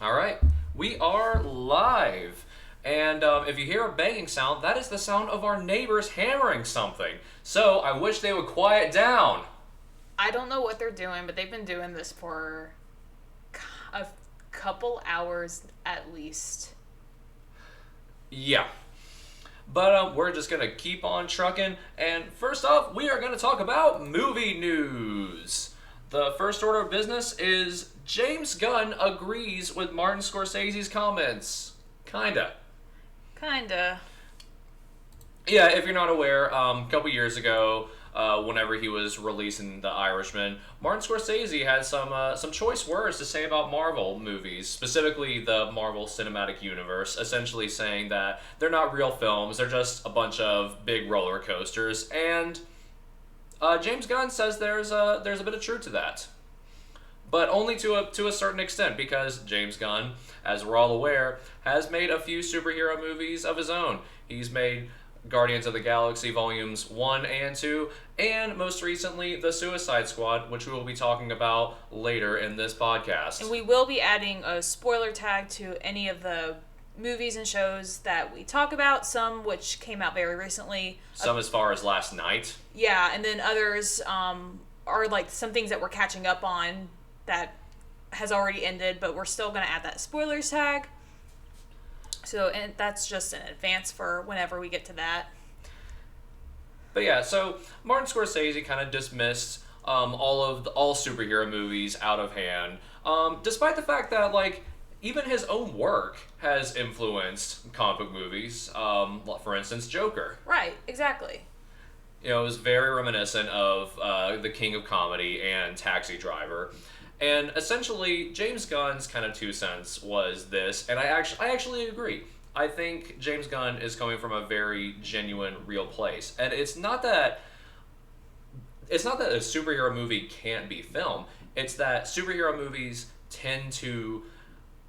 All right, we are live. And if you hear a banging sound, that is the sound of our neighbors hammering something. So I wish they would quiet down. I don't know what they're doing, but they've been doing this for a couple hours at least. Yeah. But we're just going to keep on trucking. And first off, we are going to talk about movie news. The first order of business is James Gunn agrees with Martin Scorsese's comments. Kinda. Yeah, if you're not aware, a couple years ago, whenever he was releasing The Irishman, Martin Scorsese had some choice words to say about Marvel movies, specifically the Marvel Cinematic Universe, essentially saying that they're not real films, they're just a bunch of big roller coasters, and James Gunn says there's a bit of truth to that. But only to a certain extent, because James Gunn, as we're all aware, has made a few superhero movies of his own. He's made Guardians of the Galaxy Volumes 1 and 2, and most recently, The Suicide Squad, which we will be talking about later in this podcast. And we will be adding a spoiler tag to any of the movies and shows that we talk about, some which came out very recently. Some as far as last night. Yeah, and then others are like some things that we're catching up on that has already ended, but we're still going to add that spoilers tag. So, and that's just in advance for whenever we get to that. But yeah, so Martin Scorsese kind of dismissed all superhero movies out of hand, despite the fact that even his own work has influenced comic book movies. For instance, Joker. Right, exactly. It was very reminiscent of The King of Comedy and Taxi Driver. And essentially, James Gunn's kind of 2 cents was this, and I actually agree. I think James Gunn is coming from a very genuine, real place. And it's not that a superhero movie can't be filmed. It's that superhero movies tend to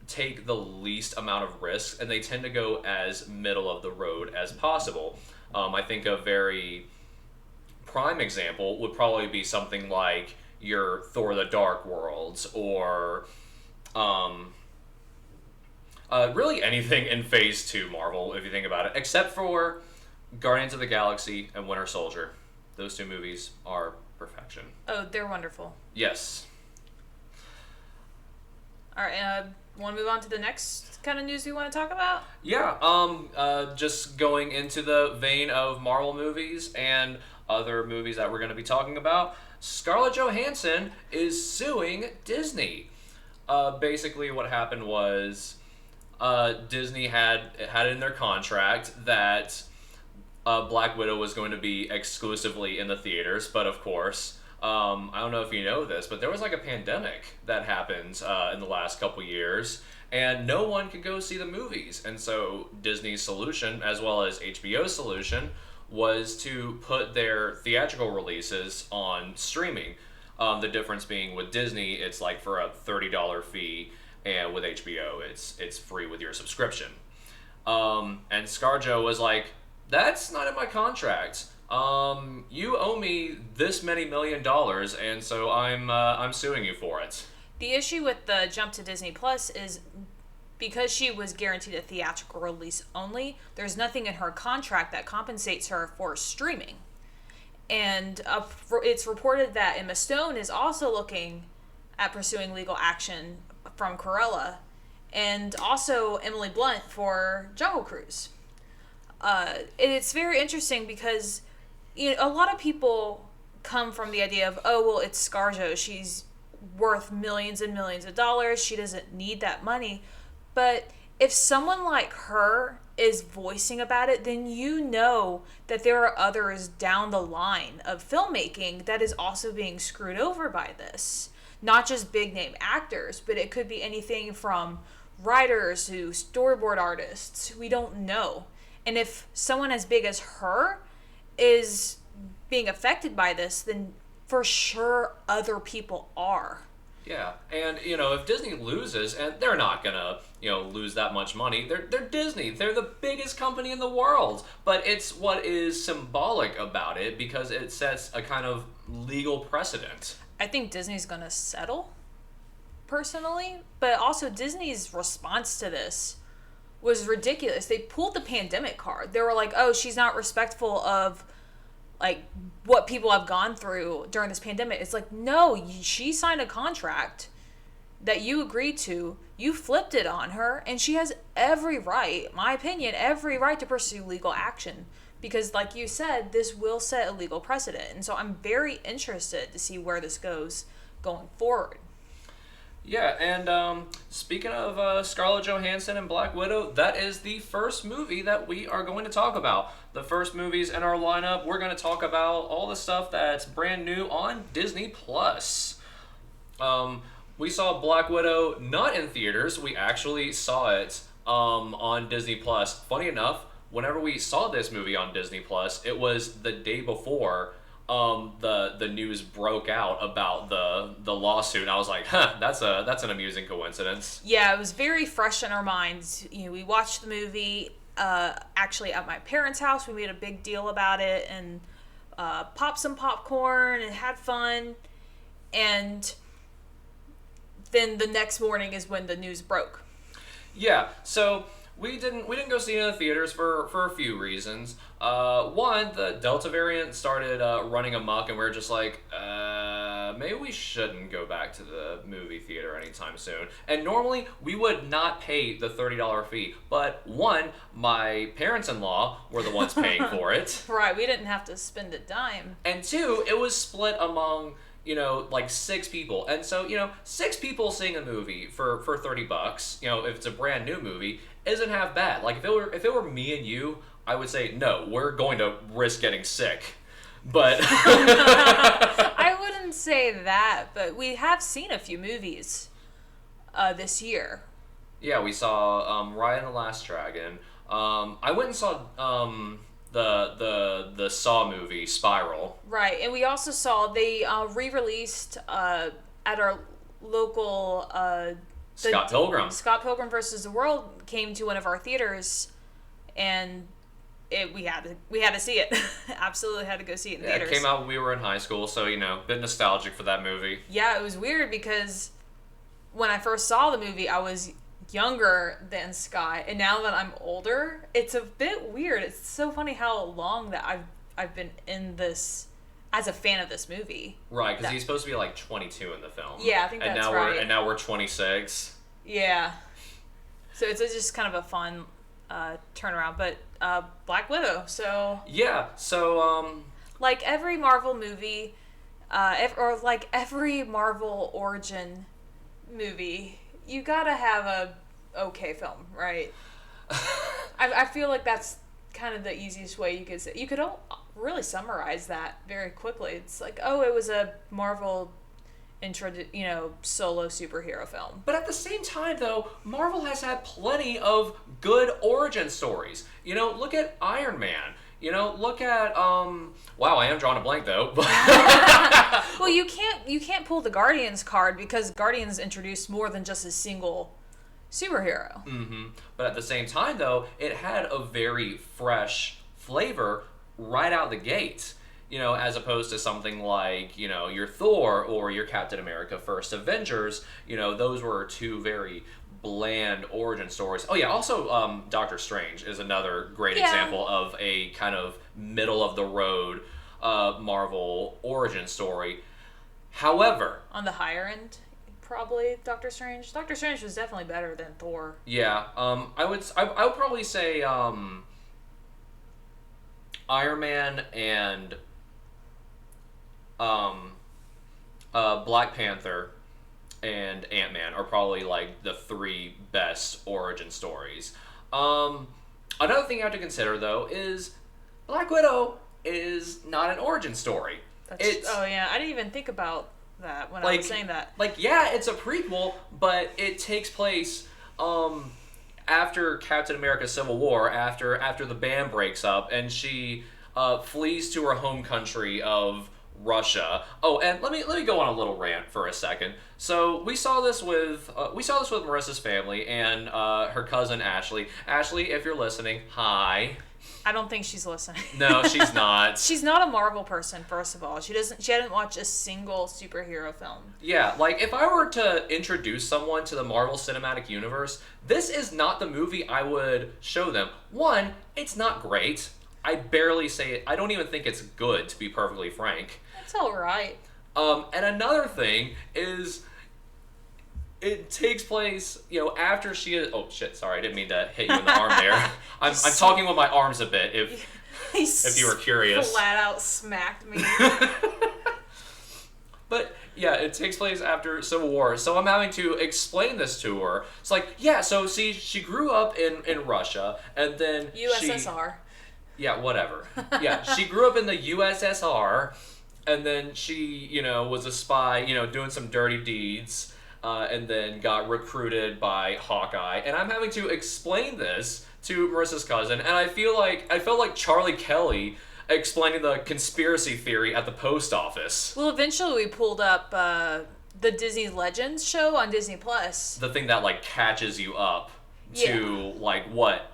take the least amount of risks, and they tend to go as middle of the road as possible. I think a very prime example would probably be something like your Thor the Dark Worlds, or really anything in Phase 2 Marvel, if you think about it, except for Guardians of the Galaxy and Winter Soldier. Those 2 movies are perfection. Oh, they're wonderful. Yes. All right, want to move on to the next kind of news we want to talk about? Yeah, just going into the vein of Marvel movies and other movies that we're going to be talking about, Scarlett Johansson is suing Disney. Basically, what happened was Disney had in their contract that Black Widow was going to be exclusively in the theaters, but of course, I don't know if you know this, but there was a pandemic that happened in the last couple years, and no one could go see the movies. And so Disney's solution, as well as HBO's solution, was to put their theatrical releases on streaming. The difference being with Disney, it's for a $30 fee, and with HBO, it's free with your subscription. And ScarJo was like, "That's not in my contract. You owe me this many $1 million, and so I'm suing you for it." The issue with the jump to Disney Plus is because she was guaranteed a theatrical release only, there's nothing in her contract that compensates her for streaming. And it's reported that Emma Stone is also looking at pursuing legal action from Cruella, and also Emily Blunt for Jungle Cruise. It's very interesting because a lot of people come from the idea of, oh, well, it's ScarJo. She's worth millions and millions of dollars. She doesn't need that money. But if someone like her is voicing about it, then you know that there are others down the line of filmmaking that is also being screwed over by this. Not just big name actors, but it could be anything from writers to storyboard artists. We don't know. And if someone as big as her is being affected by this, then for sure other people are. Yeah, and if Disney loses, and they're not gonna lose that much money, they're Disney, they're the biggest company in the world. But it's what is symbolic about it, because it sets a kind of legal precedent. I think Disney's gonna settle. personally, but also Disney's response to this was ridiculous. They pulled the pandemic card. They were like, "Oh, she's not respectful of like what people have gone through during this pandemic." It's like, no, she signed a contract that you agreed to. You flipped it on her, and she has every right, my opinion, every right to pursue legal action. Because, like you said, this will set a legal precedent. And so I'm very interested to see where this goes going forward. Yeah, and speaking of Scarlett Johansson and Black Widow, that is the first movie that we are going to talk about. The first movies in our lineup, we're going to talk about all the stuff that's brand new on Disney+. We saw Black Widow not in theaters. We actually saw it on Disney+. Funny enough, whenever we saw this movie on Disney+, it was the day before the news broke out about the lawsuit. And I was like, that's an amusing coincidence. Yeah, it was very fresh in our minds. We watched the movie actually at my parents' house. We made a big deal about it and popped some popcorn and had fun. And then the next morning is when the news broke. Yeah, so we didn't go see it in the theaters for a few reasons. One, the Delta variant started running amok, and we were just like, maybe we shouldn't go back to the movie theater anytime soon. And normally, we would not pay the $30 fee. But one, my parents-in-law were the ones paying for it. Right, we didn't have to spend a dime. And two, it was split among, like 6 people. And so, 6 people seeing a movie for $30, if it's a brand new movie, isn't half bad. Like, if it were me and you, I would say, no, we're going to risk getting sick. But I wouldn't say that, but we have seen a few movies this year. Yeah, we saw Raya and the Last Dragon. I went and saw the Saw movie, Spiral. Right, and we also saw they re-released at our local Scott Pilgrim. Scott Pilgrim versus the World came to one of our theaters, and we had to see it. Absolutely had to go see it in theaters. It came out when we were in high school, so a bit nostalgic for that movie. Yeah, it was weird because when I first saw the movie, I was younger than Scott, and now that I'm older, it's a bit weird. It's so funny how long that I've been in this as a fan of this movie. Right, because he's supposed to be like 22 in the film. Yeah, I think that's right. And now we're 26. Yeah. So it's just kind of a fun turnaround. But Black Widow, so... Yeah, so... like every Marvel movie, or like every Marvel origin movie, you gotta have a okay film, right? I feel like that's kind of the easiest way you could say. You could really summarize that very quickly. It's like, oh, it was a Marvel solo superhero film. But at the same time, though, Marvel has had plenty of good origin stories. Look at Iron Man. Look at wow, I am drawing a blank though. Well, you can't pull the Guardians card because Guardians introduced more than just a single superhero. Mm-hmm. But at the same time, though, it had a very fresh flavor right out the gate. As opposed to something like, your Thor or your Captain America First Avengers, those were 2 very bland origin stories. Oh yeah, also Doctor Strange is another great example of a kind of middle of the road Marvel origin story. However, on the higher end, probably Doctor Strange. Doctor Strange was definitely better than Thor. Yeah, I would probably say Iron Man and Black Panther and Ant-Man are probably like the 3 best origin stories. Another thing you have to consider, though, is Black Widow is not an origin story. Oh yeah, I didn't even think about that when I was saying that. Yeah, it's a prequel, but it takes place after Captain America Civil War, after the band breaks up, and she flees to her home country of Russia. Oh, and let me go on a little rant for a second. So we saw this with Marissa's family and her cousin Ashley. Ashley, if you're listening, hi. I don't think she's listening. No, she's not. She's not a Marvel person, first of all. She hadn't watched a single superhero film. Yeah, like if I were to introduce someone to the Marvel Cinematic Universe, this is not the movie I would show them. One, it's not great. I barely say it. I don't even think it's good, to be perfectly frank. It's alright. And another thing is, it takes place, after she is... Oh, shit, sorry, I didn't mean to hit you in the arm there. I'm talking with my arms a bit, if you were curious. Flat out smacked me. But, yeah, it takes place after Civil War, so I'm having to explain this to her. It's like, yeah, so, see, she grew up in Russia, and then USSR. Yeah, whatever. Yeah, she grew up in the USSR, and then she, was a spy, doing some dirty deeds, and then got recruited by Hawkeye. And I'm having to explain this to Marissa's cousin, and I felt like Charlie Kelly explaining the conspiracy theory at the post office. Well, eventually we pulled up the Disney Legends show on Disney Plus. The thing that, like, catches you up to, like, what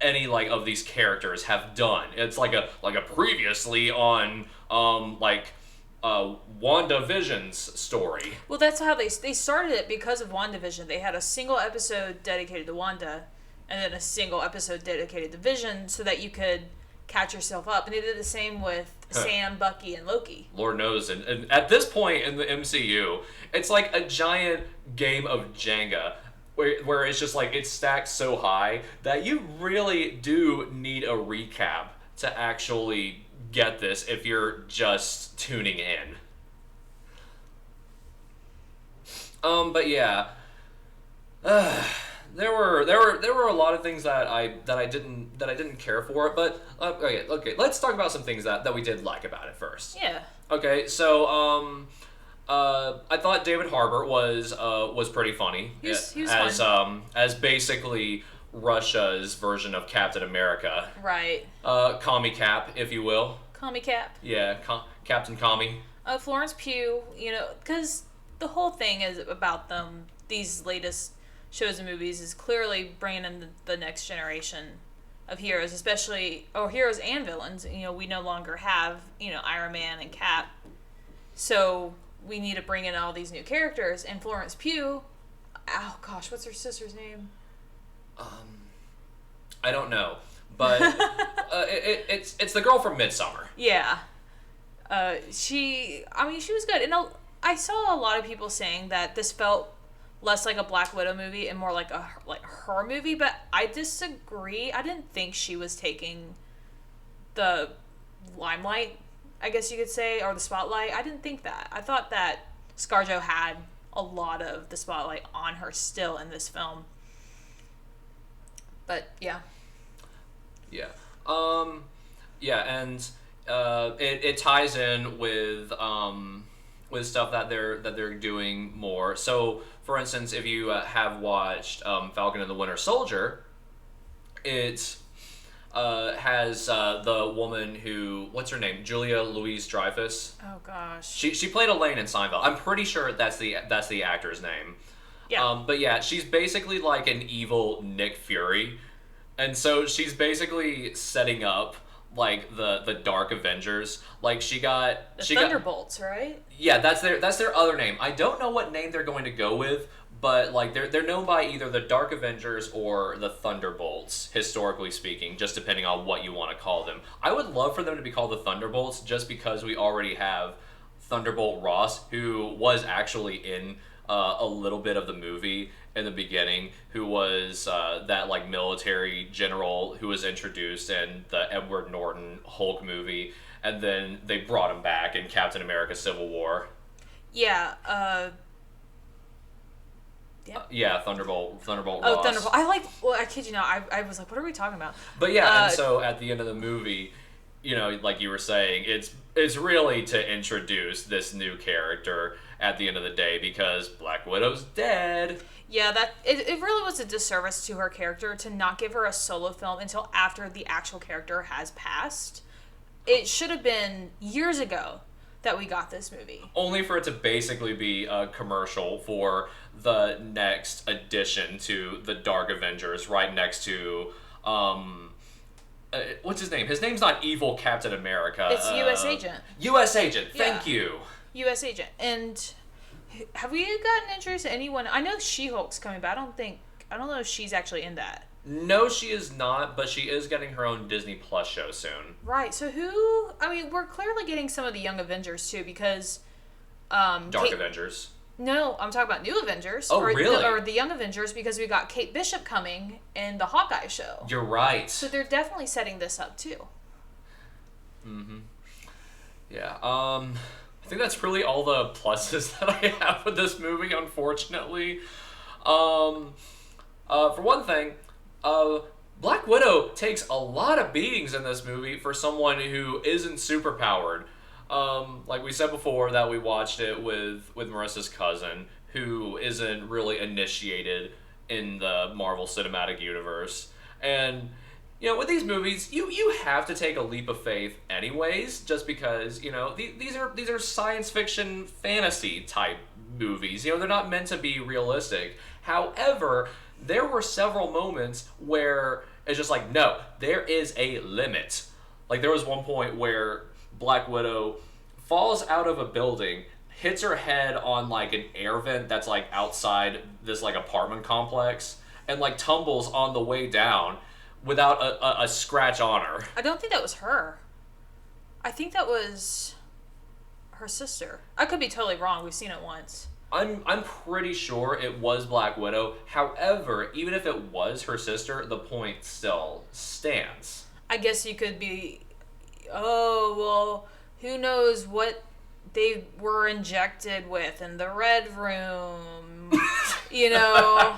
any, like, of these characters have done. It's like a previously on WandaVision's story. Well, that's how they started it, because of WandaVision. They had a single episode dedicated to Wanda, and then a single episode dedicated to Vision, so that you could catch yourself up. And they did the same with Sam, Bucky, and Loki. Lord knows, and at this point in the MCU, it's like a giant game of Jenga. Where it's just like, it's stacked so high that you really do need a recap to actually get this if you're just tuning in. But yeah, there were a lot of things that I didn't care for. But okay, let's talk about some things that we did like about it first. Yeah. Okay, so I thought David Harbour was pretty funny. He was fun. As basically Russia's version of Captain America. Right. Commie Cap, if you will. Commie Cap. Yeah, Captain Commie. Florence Pugh, because the whole thing is about these latest shows and movies is clearly bringing in the next generation of heroes, heroes and villains. We no longer have, Iron Man and Cap. So we need to bring in all these new characters. And Florence Pugh, oh gosh, what's her sister's name? I don't know, but it's the girl from Midsommar. Yeah, she was good, and I saw a lot of people saying that this felt less like a Black Widow movie and more like her movie, but I disagree. I didn't think she was taking the limelight, I guess you could say, or the spotlight. I didn't think that. I thought that ScarJo had a lot of the spotlight on her still in this film. But yeah. Yeah. Yeah, and it ties in with stuff that they're doing more. So, for instance, if you have watched Falcon and the Winter Soldier, it has the woman who, what's her name, Julia Louis-Dreyfus. Oh gosh. She played Elaine in Seinfeld. I'm pretty sure that's the actor's name. Yeah. But yeah, she's basically like an evil Nick Fury, and so she's basically setting up like the Dark Avengers. Like she got Thunderbolts, right? Yeah, that's their other name. I don't know what name they're going to go with, but like they're known by either the Dark Avengers or the Thunderbolts, historically speaking, just depending on what you want to call them. I would love for them to be called the Thunderbolts, just because we already have Thunderbolt Ross, who was actually in a little bit of the movie in the beginning, who was that like military general who was introduced in the Edward Norton Hulk movie, and then they brought him back in Captain America: Civil War. Yeah. Yeah, Thunderbolt Ross. Oh, Thunderbolt. I kid you not, I was like, what are we talking about? But yeah, and so at the end of the movie, like you were saying, it's really to introduce this new character at the end of the day, because Black Widow's dead. Yeah, it really was a disservice to her character to not give her a solo film until after the actual character has passed. It should have been years ago that we got this movie. Only for it to basically be a commercial for the next addition to the Dark Avengers, right next to what's his name? His name's not Evil Captain America. It's U.S. Agent. U.S. Agent. Yeah. Thank you. U.S. Agent. And have we gotten introduced to anyone? I know She-Hulk's coming, but I don't know if she's actually in that. No, she is not, but she is getting her own Disney Plus show soon. Right. So we're clearly getting some of the Young Avengers too, because Dark Avengers. No, I'm talking about New Avengers. Oh, really? Or the Young Avengers, because we got Kate Bishop coming in the Hawkeye show. You're right. So they're definitely setting this up too. Mm-hmm. Yeah. I think that's really all the pluses that I have with this movie, unfortunately. For one thing, Black Widow takes a lot of beatings in this movie for someone who isn't superpowered. Like we said before, that we watched it with Marissa's cousin, who isn't really initiated in the Marvel Cinematic Universe. And, you know, with these movies, you have to take a leap of faith anyways, just because, you know, these are science fiction fantasy type movies. You know, they're not meant to be realistic. However, there were several moments where it's just like, no, there is a limit. Like, there was one point where Black Widow falls out of a building, hits her head on, like, an air vent that's, like, outside this, like, apartment complex, and, like, tumbles on the way down without a scratch on her. I don't think that was her. I think that was her sister. I could be totally wrong. We've seen it once. I'm pretty sure it was Black Widow. However, even if it was her sister, the point still stands. I guess you could be, oh, well, who knows what they were injected with in the Red Room. You know,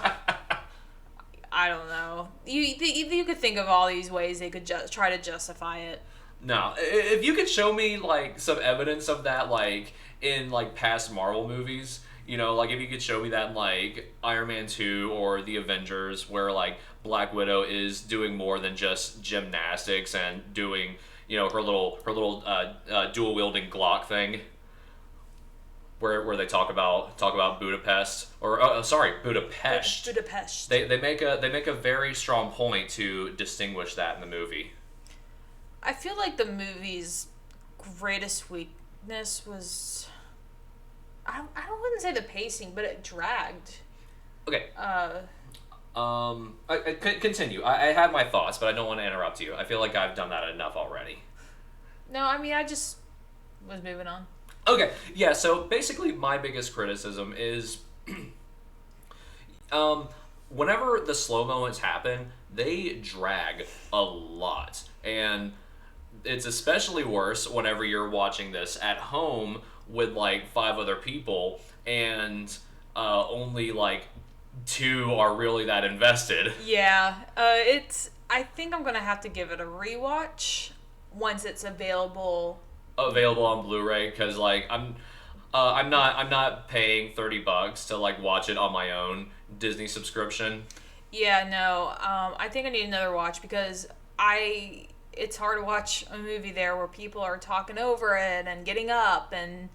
I don't know. You could think of all these ways they could just try to justify it. No, if you could show me, like, some evidence of that, like, in, like, past Marvel movies, you know, like, if you could show me that in, like, Iron Man 2 or The Avengers, where, like, Black Widow is doing more than just gymnastics and doing, you know, her little dual-wielding Glock thing, where they talk about Budapest, or Budapest. Budapest. They make a very strong point to distinguish that in the movie. I feel like the movie's greatest weakness was, I wouldn't say the pacing, but it dragged. Okay. Continue. I had my thoughts, but I don't want to interrupt you. I feel like I've done that enough already. No, I mean, I just was moving on. Okay. Yeah. So basically, my biggest criticism is, whenever the slow moments happen, they drag a lot, and it's especially worse whenever you're watching this at home with, like, 5 other people, and only, like, 2 are really that invested. Yeah, I think I'm gonna have to give it a rewatch once it's available on Blu-ray, because, like, I'm not paying $30 to, like, watch it on my own Disney subscription. Yeah, no, I think I need another watch, because it's hard to watch a movie there where people are talking over it and getting up, and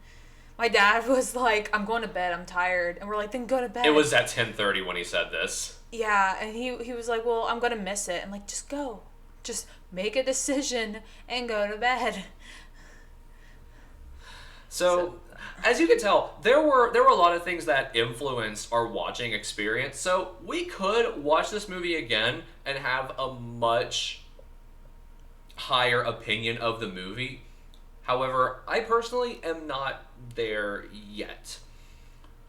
my dad was like, I'm going to bed, I'm tired, and we're like, then go to bed. It was at 10:30 when he said this. Yeah, and he was like, well, I'm going to miss it. I'm like, just go. Just make a decision and go to bed. So, as you can tell, there were a lot of things that influenced our watching experience. So we could watch this movie again and have a much higher opinion of the movie. However, I personally am not there yet.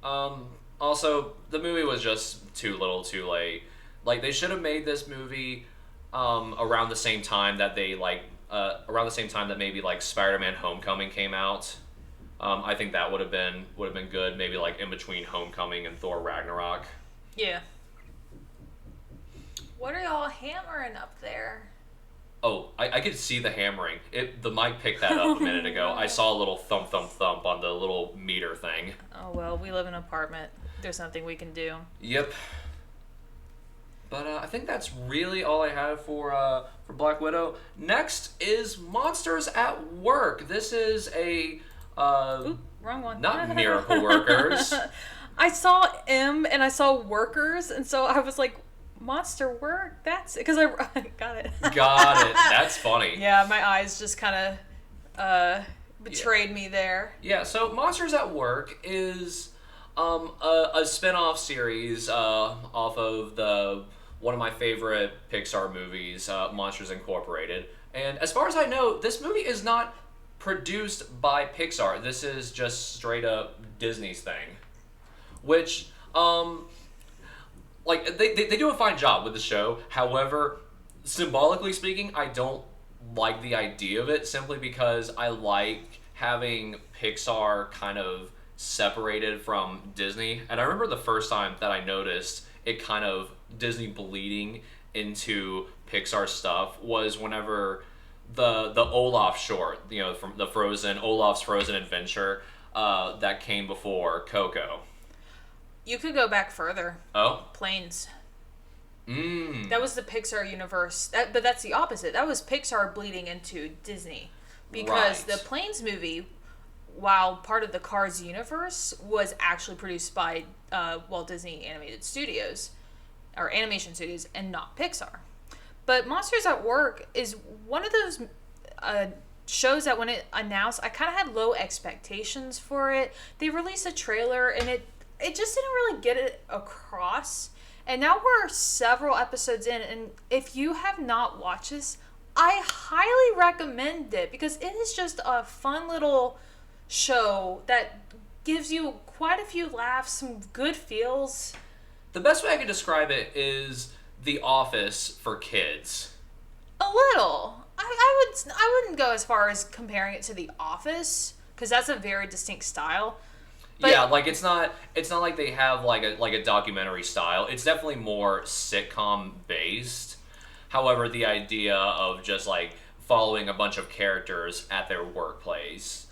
Also, the movie was just too little too late. Like, they should have made this movie around the same time that maybe, like, Spider-Man Homecoming came out. I think that would have been good, maybe, like, in between Homecoming and Thor Ragnarok. Yeah. What are y'all hammering up there? Oh, I could see the hammering. The mic picked that up a minute ago. I saw a little thump, thump, thump on the little meter thing. Oh, well, we live in an apartment. There's nothing we can do. Yep. But I think that's really all I have for Black Widow. Next is Monsters at Work. This is a... Oop, wrong one. Not Miracle Workers. I saw M and I saw Workers, and so I was like, monster work? That's because I got it. Got it. That's funny. Yeah, my eyes just kind of betrayed me there. Yeah, so Monsters at Work is a spin-off series off of one of my favorite Pixar movies, Monsters Incorporated. And as far as I know, this movie is not produced by Pixar. This is just straight up Disney's thing. Which, they do a fine job with the show. However, symbolically speaking, I don't like the idea of it simply because I like having Pixar kind of separated from Disney. And I remember the first time that I noticed it kind of Disney bleeding into Pixar stuff was whenever the Olaf short, from the Olaf's Frozen Adventure, that came before Coco. You could go back further. Oh? Planes. That was the Pixar universe. But that's the opposite. That was Pixar bleeding into Disney. Because the Planes movie, while part of the Cars universe, was actually produced by Walt Disney Animated Studios, or Animation Studios, and not Pixar. But Monsters at Work is one of those shows that when it announced, I kind of had low expectations for it. They released a trailer, and it just didn't really get it across. And now we're several episodes in, and if you have not watched this, I highly recommend it because it is just a fun little show that gives you quite a few laughs, some good feels. The best way I can describe it is The Office for kids. A little. I wouldn't go as far as comparing it to The Office because that's a very distinct style. But yeah, it's not like they have like a documentary style. It's definitely more sitcom based. However, the idea of just following a bunch of characters at their workplace,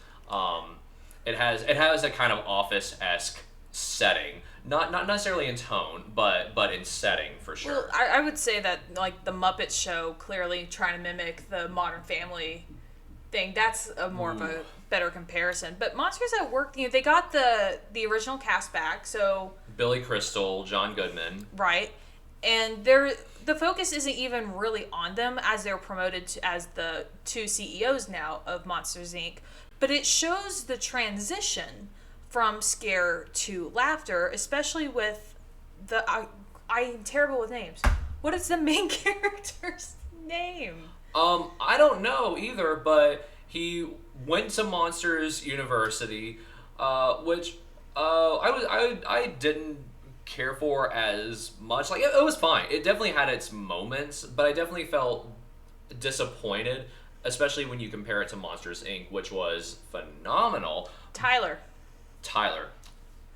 it has a kind of Office-esque setting. Not necessarily in tone, but in setting for sure. Well, I would say that the Muppet Show clearly trying to mimic the Modern Family thing. That's a more of a better comparison. But Monsters at Work, they got the original cast back, so Billy Crystal, John Goodman, right, and the focus isn't even really on them as they're promoted as the two CEOs now of Monsters Inc. But it shows the transition from scare to laughter, especially with I'm terrible with names. What is the main character's name? I don't know either, but he went to Monsters University, which I didn't care for as much. It was fine. It definitely had its moments, but I definitely felt disappointed, especially when you compare it to Monsters Inc., which was phenomenal. Tyler.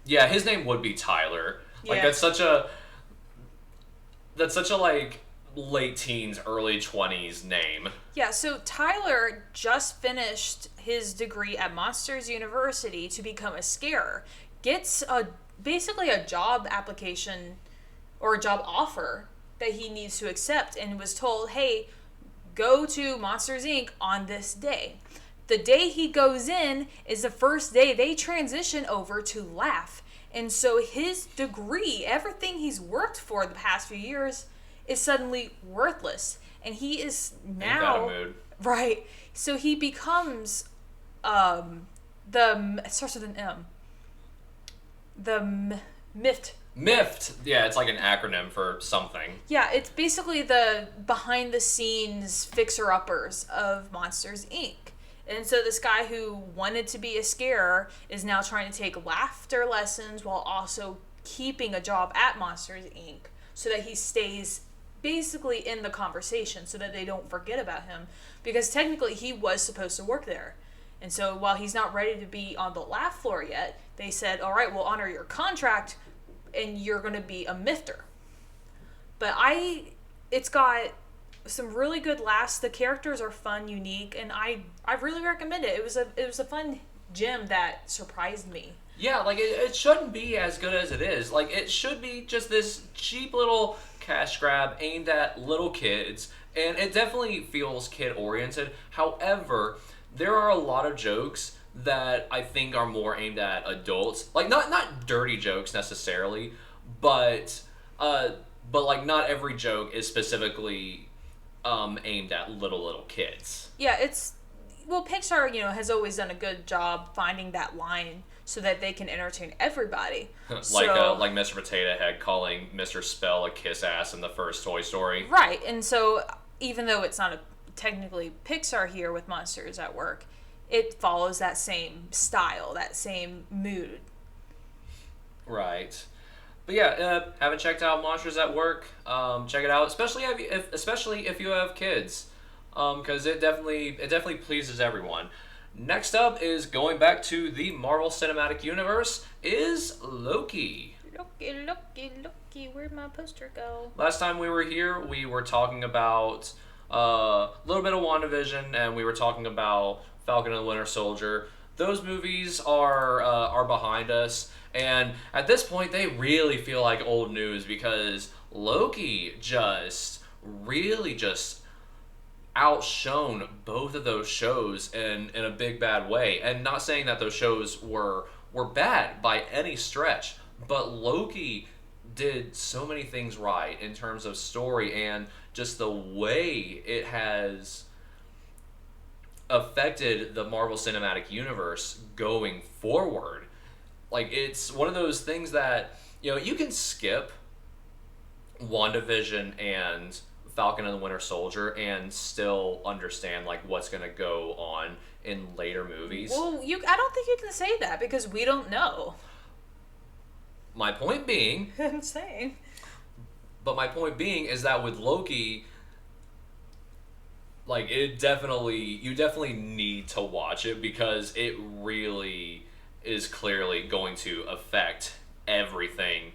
Yeah, his name would be Tyler. Yeah. That's such a late teens, early 20s name. Yeah, so Tyler just finished his degree at Monsters University to become a scarer. Gets basically a job application or a job offer that he needs to accept and was told, hey, go to Monsters Inc. on this day. The day he goes in is the first day they transition over to Laugh. And so his degree, everything he's worked for the past few years, is suddenly worthless. And he is now... Ain't that a mood. Right. So he becomes it starts with an M. The MIFT. MIFT. Yeah, it's like an acronym for something. Yeah, it's basically the behind-the-scenes fixer-uppers of Monsters, Inc. And so this guy who wanted to be a scarer is now trying to take laughter lessons while also keeping a job at Monsters, Inc. so that he stays basically in the conversation so that they don't forget about him. Because technically he was supposed to work there. And so while he's not ready to be on the laugh floor yet, they said, all right, we'll honor your contract and you're going to be a mifter. But it's got some really good laughs. The characters are fun, unique, and I really recommend it. It was a fun gem that surprised me. Yeah, it shouldn't be as good as it is. It should be just this cheap little cash grab aimed at little kids, and it definitely feels kid-oriented. However, there are a lot of jokes that I think are more aimed at adults. Not dirty jokes necessarily, but but like not every joke is specifically aimed at little kids. Yeah, Pixar, has always done a good job finding that line so that they can entertain everybody. Like Mr. Potato Head calling Mr. Spell a kiss ass in the first Toy Story. Right, and so even though it's not technically Pixar here with Monsters at Work, it follows that same style, that same mood. Right. But yeah, haven't checked out Monsters at Work. Check it out, especially if you have kids, because it definitely pleases everyone. Next up is going back to the Marvel Cinematic Universe is Loki. Loki, where'd my poster go? Last time we were here, we were talking about a little bit of WandaVision, and we were talking about Falcon and the Winter Soldier. Those movies are behind us, and at this point, they really feel like old news because Loki really just outshone both of those shows in a big bad way. And not saying that those shows were bad by any stretch, but Loki did so many things right in terms of story and just the way it has affected the Marvel Cinematic Universe going forward. Like, it's one of those things that, you can skip WandaVision and Falcon and the Winter Soldier and still understand like what's going to go on in later movies. Well, I don't think you can say that because we don't know. My point being, I'm saying. But my point being is that with Loki, like you definitely need to watch it because it really is clearly going to affect everything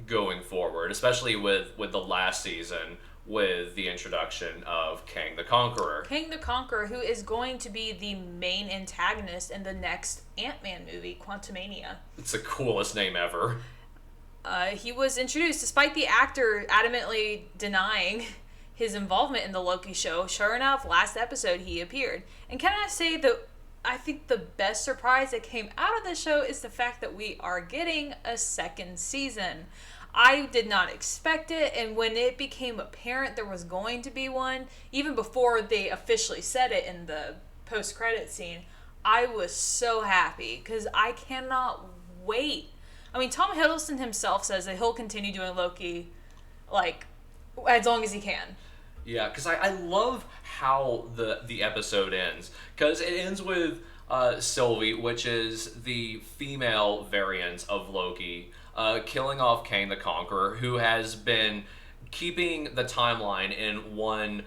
going forward, especially with the last season with the introduction of Kang the Conqueror. Kang the Conqueror, who is going to be the main antagonist in the next Ant-Man movie, Quantumania. It's the coolest name ever. He was introduced, despite the actor adamantly denying his involvement in the Loki show. Sure enough, last episode he appeared. And can I say that I think the best surprise that came out of the show is the fact that we are getting a second season. I did not expect it, and when it became apparent there was going to be one, even before they officially said it in the post-credit scene, I was so happy because I cannot wait. I mean, Tom Hiddleston himself says that he'll continue doing Loki, like, as long as he can. Yeah, because I love how the episode ends. Because it ends with Sylvie, which is the female variant of Loki, killing off Kang the Conqueror, who has been keeping the timeline in one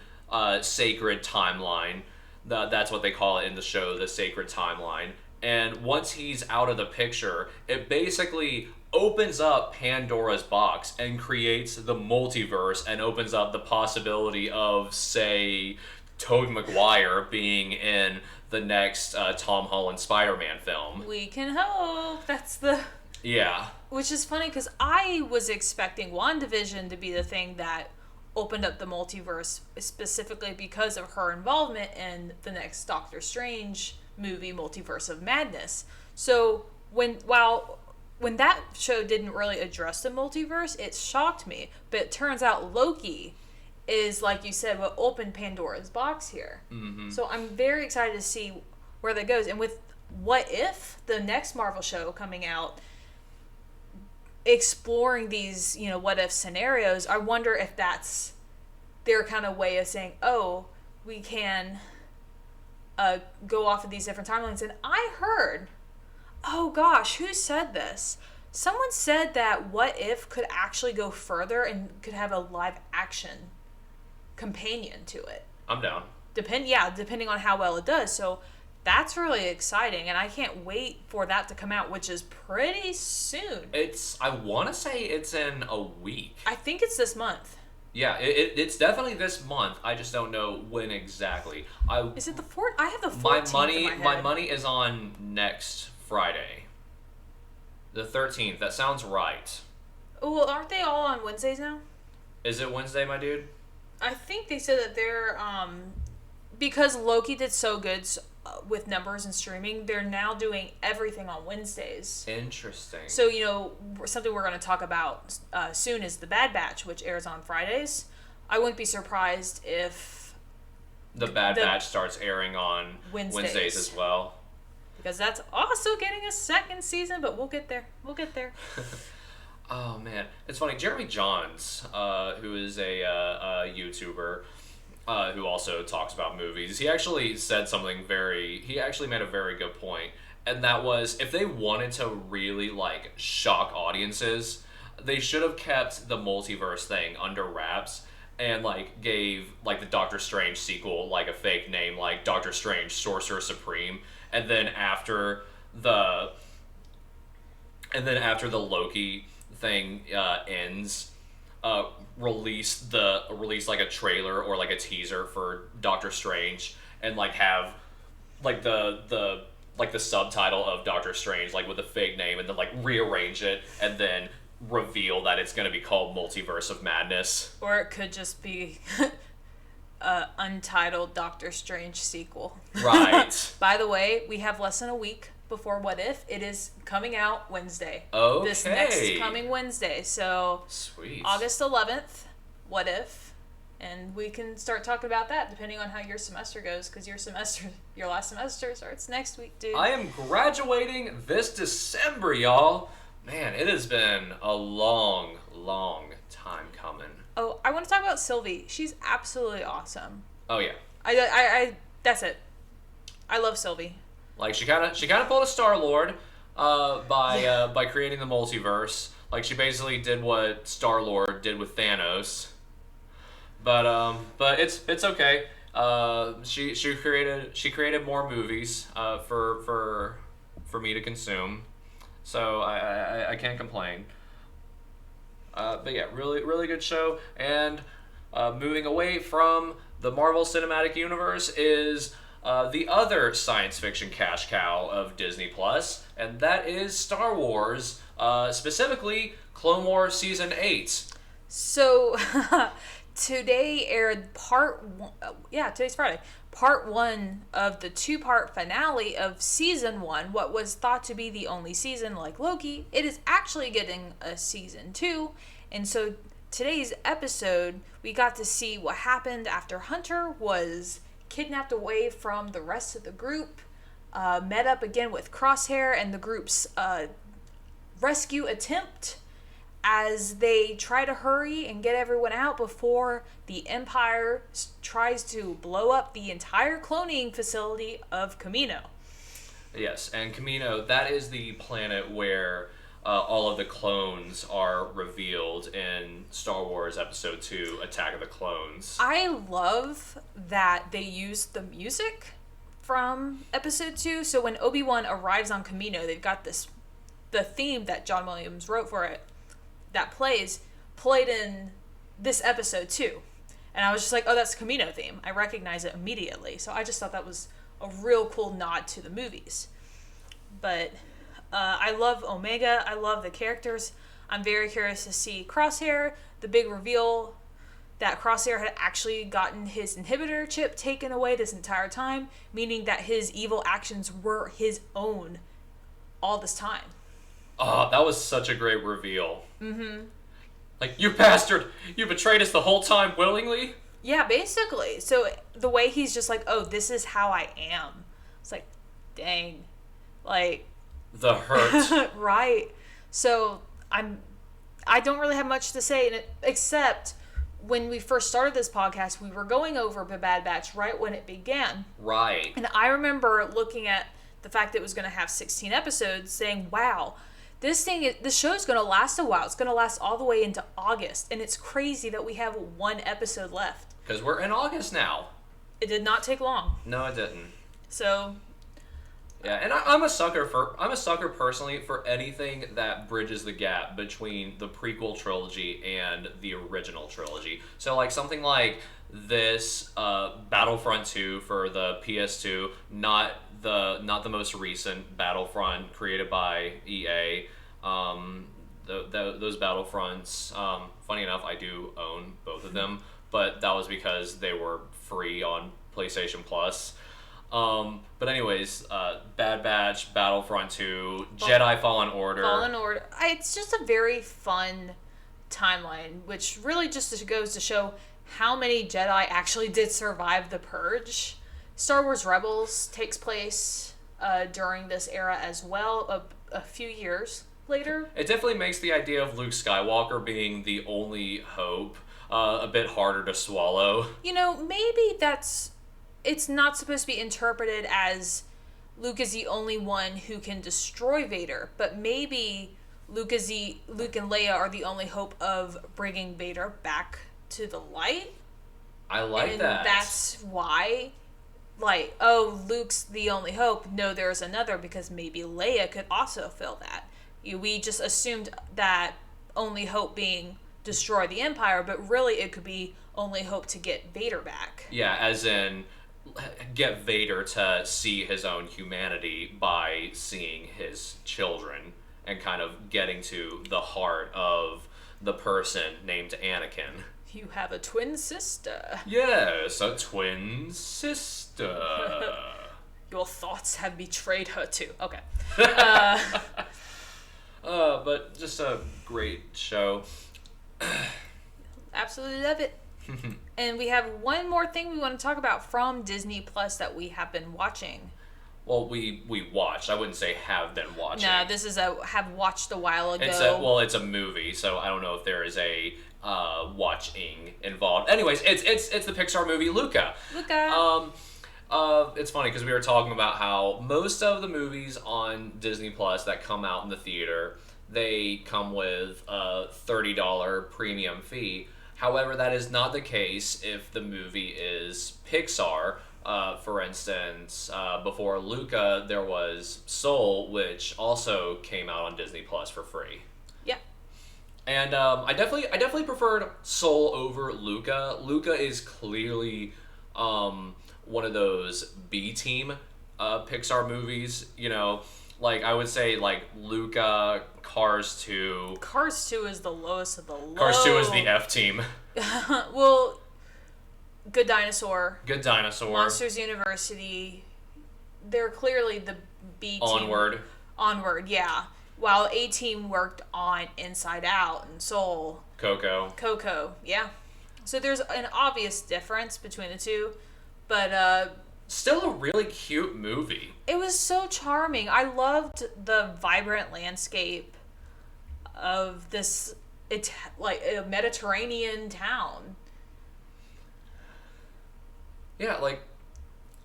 sacred timeline. That's what they call it in the show, the sacred timeline. And once he's out of the picture, it basically opens up Pandora's box and creates the multiverse and opens up the possibility of, say, Tobey Maguire being in the next Tom Holland Spider-Man film. We can hope. Yeah. Which is funny because I was expecting WandaVision to be the thing that opened up the multiverse specifically because of her involvement in the next Doctor Strange movie, Multiverse of Madness. So when that show didn't really address the multiverse, it shocked me. But it turns out Loki is, like you said, what opened Pandora's box here. Mm-hmm. So I'm very excited to see where that goes. And with What If, the next Marvel show coming out, exploring these, what if scenarios, I wonder if that's their kind of way of saying, oh, we can go off of these different timelines. And I heard, oh gosh, who said this? Someone said that What If could actually go further and could have a live action companion to it. I'm down. Depending on how well it does. So that's really exciting, and I can't wait for that to come out, which is pretty soon. I want to say it's in a week. I think it's this month. Yeah, it's definitely this month. I just don't know when exactly. Is it the 4th? I have the 14th in my head. My money is on next Friday. The 13th. That sounds right. Well, aren't they all on Wednesdays now? Is it Wednesday, my dude? I think they said that they're because Loki did so good with numbers and streaming, they're now doing everything on Wednesdays. Interesting. So, something we're going to talk about soon is The Bad Batch, which airs on Fridays. I wouldn't be surprised if The Bad Batch starts airing on Wednesdays as well. Because that's also getting a second season, but we'll get there. Oh, man. It's funny. Jeremy Johns, who is a YouTuber who also talks about movies, he actually said something he actually made a very good point. And that was, if they wanted to really, shock audiences, they should have kept the multiverse thing under wraps and, gave, the Doctor Strange sequel, a fake name, like Doctor Strange Sorcerer Supreme. And then after the Loki thing ends, release a trailer or a teaser for Doctor Strange, and have the subtitle of Doctor Strange with a fake name, and then rearrange it and then reveal that it's going to be called Multiverse of Madness. Or it could just be untitled Doctor Strange sequel. Right. By the way, we have less than a week before What If. It is coming out Wednesday. Okay. This next coming Wednesday. So sweet. August 11th, What If. And we can start talking about that depending on how your semester goes, because your last semester starts next week, dude. I am graduating this December, y'all. Man, it has been a long, long time coming. Oh, I want to talk about Sylvie. She's absolutely awesome. Oh yeah. I that's it. I love Sylvie. She kind of pulled a Star-Lord by creating the multiverse. She basically did what Star-Lord did with Thanos. But it's okay. She created more movies for me to consume. So I can't complain. But yeah, really good show. And moving away from the Marvel Cinematic Universe is the other science fiction cash cow of Disney Plus, and that is Star Wars, specifically Clone Wars Season 8. So today aired today's Friday. Part 1 of the 2-part finale of Season 1, what was thought to be the only season like Loki. It is actually getting a Season 2, and so today's episode, we got to see what happened after Hunter was kidnapped away from the rest of the group, met up again with Crosshair and the group's rescue attempt as they try to hurry and get everyone out before the Empire tries to blow up the entire cloning facility of Kamino. Yes, and Kamino, that is the planet where all of the clones are revealed in Star Wars Episode 2, Attack of the Clones. I love that they used the music from Episode 2. So when Obi-Wan arrives on Kamino, they've got the theme that John Williams wrote for it that played in this episode too. And I was just like, oh, that's the Kamino theme. I recognize it immediately. So I just thought that was a real cool nod to the movies. But I love Omega. I love the characters. I'm very curious to see Crosshair. The big reveal that Crosshair had actually gotten his inhibitor chip taken away this entire time, meaning that his evil actions were his own all this time. Oh, that was such a great reveal. Mm-hmm. You bastard! You betrayed us the whole time willingly? Yeah, basically. So the way he's just like, oh, this is how I am. It's like, dang. The hurt. Right. So I don't really have much to say except when we first started this podcast, we were going over The Bad Batch right when it began. Right. And I remember looking at the fact that it was going to have 16 episodes saying, wow, this show's going to last a while. It's going to last all the way into August. And it's crazy that we have one episode left. Because we're in August now. It did not take long. No, it didn't. So... yeah, and I'm a sucker personally for anything that bridges the gap between the prequel trilogy and the original trilogy. So something like this Battlefront 2 for the PS2, not the most recent Battlefront created by EA. Those Battlefronts, funny enough, I do own both of them, but that was because they were free on PlayStation Plus. But anyways, Bad Batch, Battlefront 2, Jedi Fallen Order. Fallen Order. It's just a very fun timeline, which really just goes to show how many Jedi actually did survive the Purge. Star Wars Rebels takes place during this era as well, a few years later. It definitely makes the idea of Luke Skywalker being the only hope a bit harder to swallow. Maybe it's not supposed to be interpreted as Luke is the only one who can destroy Vader, but maybe Luke and Leia are the only hope of bringing Vader back to the light. I like that. And that's why, Luke's the only hope. No, there's another, because maybe Leia could also fill that. We just assumed that only hope being destroy the Empire, but really it could be only hope to get Vader back. Yeah, as in get Vader to see his own humanity by seeing his children and kind of getting to the heart of the person named Anakin. You have a twin sister. Yes, a twin sister. Your thoughts have betrayed her too. Okay. But just a great show. Absolutely love it. And we have one more thing we want to talk about from Disney Plus that we have been watching. Well, we watched. I wouldn't say have been watching. No, this is have watched a while ago. It's a movie, so I don't know if there is a watching involved. Anyways, it's the Pixar movie Luca. Luca. It's funny because we were talking about how most of the movies on Disney Plus that come out in the theater, they come with a $30 premium fee. However, that is not the case if the movie is Pixar. For instance, before Luca, there was Soul, which also came out on Disney Plus for free. Yeah. And I definitely preferred Soul over Luca. Luca is clearly one of those B-team Pixar movies. I would say Luca, Cars 2. Cars 2 is the lowest of the low. Cars 2 is the F team. Well, Good Dinosaur. Good Dinosaur. Monsters University. They're clearly the B team. Onward, yeah. While A team worked on Inside Out and Soul. Coco, yeah. So there's an obvious difference between the two, but still a really cute movie. It was so charming. I loved the vibrant landscape of this, it's like a Mediterranean town. Yeah,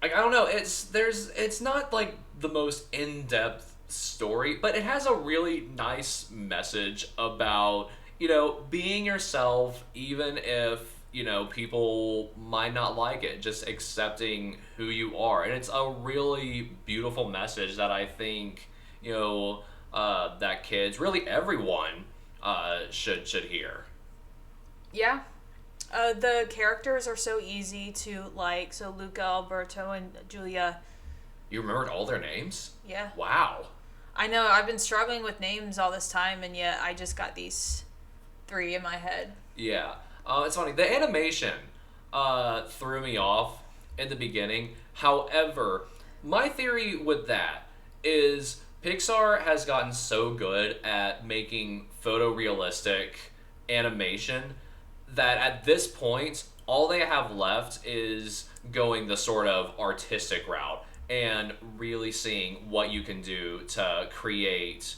I don't know. It's not like the most in-depth story, but it has a really nice message about being yourself, even if people might not like it. Just accepting who you are, and it's a really beautiful message that I think that kids, really everyone, should hear. Yeah. The characters are so easy to like. So Luca, Alberto, and Julia. You remembered all their names? Yeah. Wow. I know. I've been struggling with names all this time, and yet I just got these 3 in my head. Yeah. It's funny. The animation threw me off in the beginning. However, my theory with that is Pixar has gotten so good at making photorealistic animation that at this point, all they have left is going the sort of artistic route and really seeing what you can do to create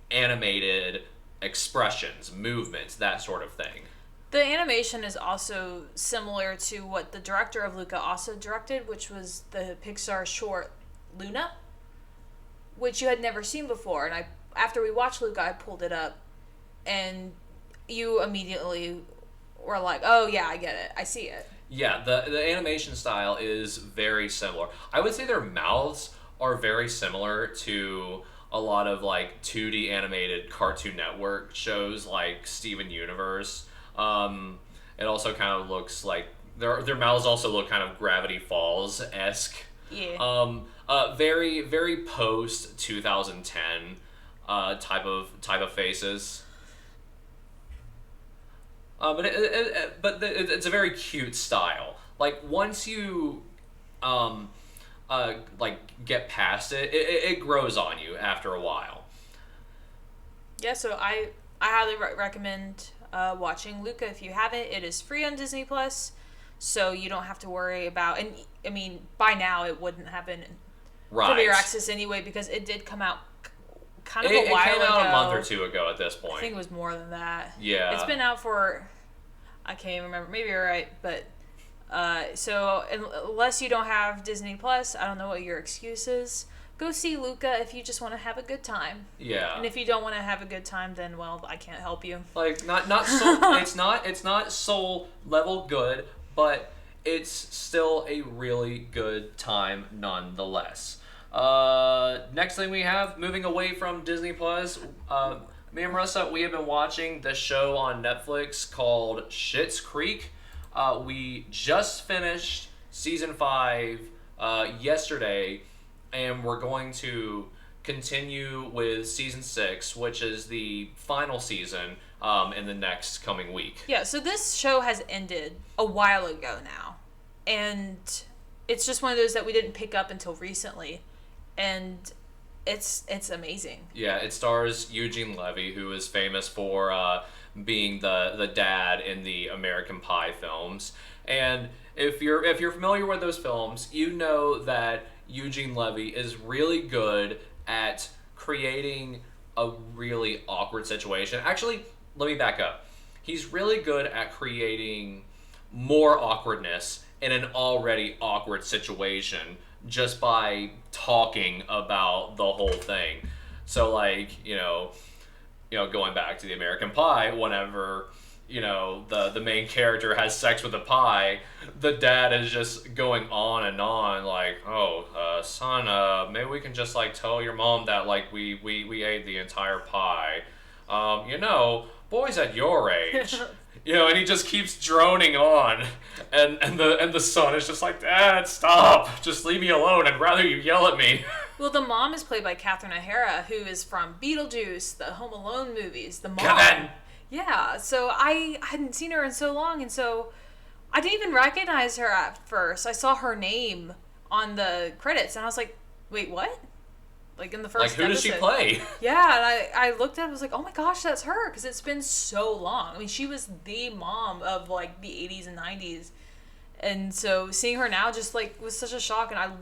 animated expressions, movements, that sort of thing. The animation is also similar to what the director of Luca also directed, which was the Pixar short Luna, which you had never seen before. And after we watched Luca, I pulled it up, and you immediately were like, oh yeah, I get it. I see it. Yeah, the animation style is very similar. I would say their mouths are very similar to a lot of 2D animated Cartoon Network shows like Steven Universe. It also kind of looks like their mouths also look kind of Gravity Falls-esque. Yeah. Very very post 2010 type of faces. But it's a very cute style. Once you get past it grows on you after a while. Yeah, so I highly recommend watching Luca if you haven't. It is free on Disney Plus, so you don't have to worry about. And I mean, by now it wouldn't have been premiere access anyway because it did come out kind of a while ago. It came out a month or two ago at this point. I think it was more than that. Yeah, it's been out for, I can't even remember. Maybe you're right, but so unless you don't have Disney Plus, I don't know what your excuse is. Go see Luca if you just want to have a good time. Yeah. And if you don't want to have a good time, then well, I can't help you. Like not soul, it's not soul level good, but it's still a really good time nonetheless. Next thing we have, moving away from Disney Plus, me and Marissa, we have been watching the show on Netflix called Schitt's Creek. We just finished season 5 yesterday. And we're going to continue with season 6, which is the final season, in the next coming week. Yeah, so this show has ended a while ago now. And it's just one of those that we didn't pick up until recently. And it's amazing. Yeah, it stars Eugene Levy, who is famous for being the dad in the American Pie films. And if you're familiar with those films, you know that Eugene Levy is really good at creating a really awkward situation. Actually, let me back up. He's really good at creating more awkwardness in an already awkward situation just by talking about the whole thing. So like, going back to the American Pie, whenever the main character has sex with a pie, the dad is just going on and on like, son, maybe we can just like tell your mom that like we ate the entire pie. Boys at your age. And he just keeps droning on, and the son is just like, Dad, stop, just leave me alone. I'd rather you yell at me. Well, the mom is played by Catherine O'Hara, who is from Beetlejuice, the Home Alone movies. The mom. Kevin. Yeah, so I hadn't seen her in so long, and so I didn't even recognize her at first. I saw her name on the credits, and I was like, wait, what? Like in the first who does she play? Yeah, and I looked at it, I was like, oh my gosh, that's her, because it's been so long. I mean, she was the mom of like the 80s and 90s, and so seeing her now just like was such a shock, and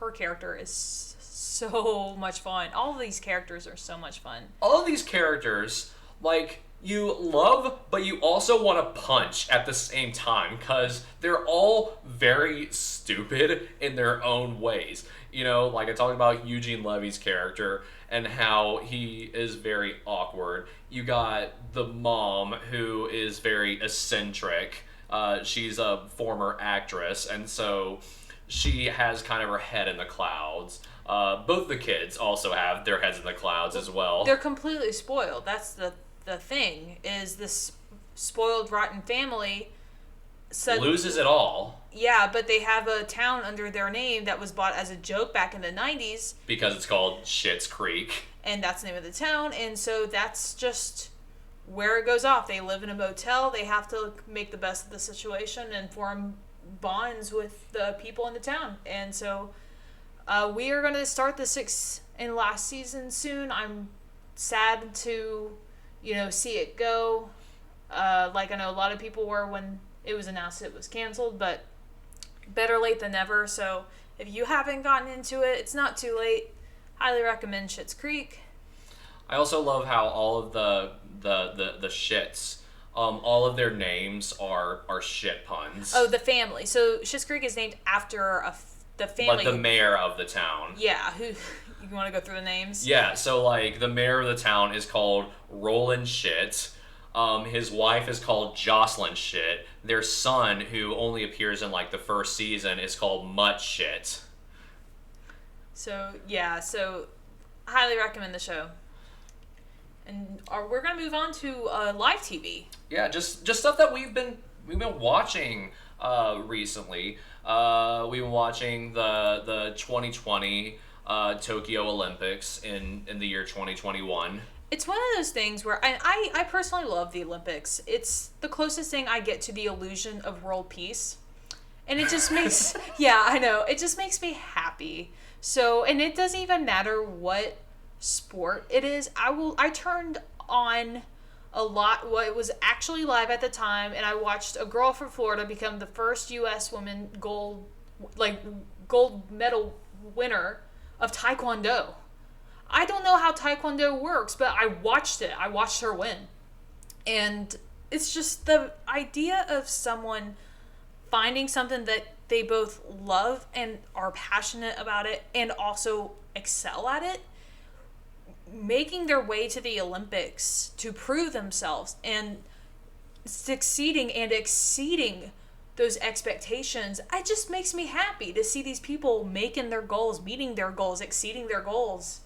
her character is so much fun. All of these characters are so much fun. All of these characters, like, you love, but you also want to punch at the same time, because they're all very stupid in their own ways. Like I talked about Eugene Levy's character and how he is very awkward. You got the mom, who is very eccentric. She's a former actress, and so she has kind of her head in the clouds. Both the kids also have their heads in the clouds as well. They're completely spoiled. That's the thing, is this spoiled, rotten family loses it all. Yeah, but they have a town under their name that was bought as a joke back in the 90s. Because it's called Schitt's Creek. And that's the name of the town, and so that's just where it goes off. They live in a motel. They have to make the best of the situation and form bonds with the people in the town. And so we are going to start the 6th and last season soon. I'm sad to see it go. Like I know a lot of people were when it was announced it was canceled, but better late than never. So if you haven't gotten into it, it's not too late. Highly recommend Schitt's Creek. I also love how all of the shits, all of their names are shit puns. Oh, the family. So Schitt's Creek is named after the family. Like the mayor of the town. Yeah, who... You want to go through the names? Yeah, so like the mayor of the town is called Roland Shit. His wife is called Jocelyn Shit. Their son, who only appears in like the first season, is called Mutt Shit. So yeah, highly recommend the show. And we're gonna move on to live TV. Yeah, just stuff that we've been watching recently. We've been watching the 2020 Tokyo Olympics in the year 2021. It's one of those things where I personally love the Olympics. It's the closest thing I get to the illusion of world peace. And it just makes, yeah, I know. It just makes me happy. So, and it doesn't even matter what sport it is. I turned on a lot what was actually live at the time, and I watched a girl from Florida become the first U.S. woman gold medal winner of Taekwondo. I don't know how Taekwondo works, but I watched it. I watched her win. And it's just the idea of someone finding something that they both love and are passionate about it and also excel at it, making their way to the Olympics to prove themselves and succeeding and exceeding those expectations. It just makes me happy to see these people making their goals, meeting their goals, exceeding their goals.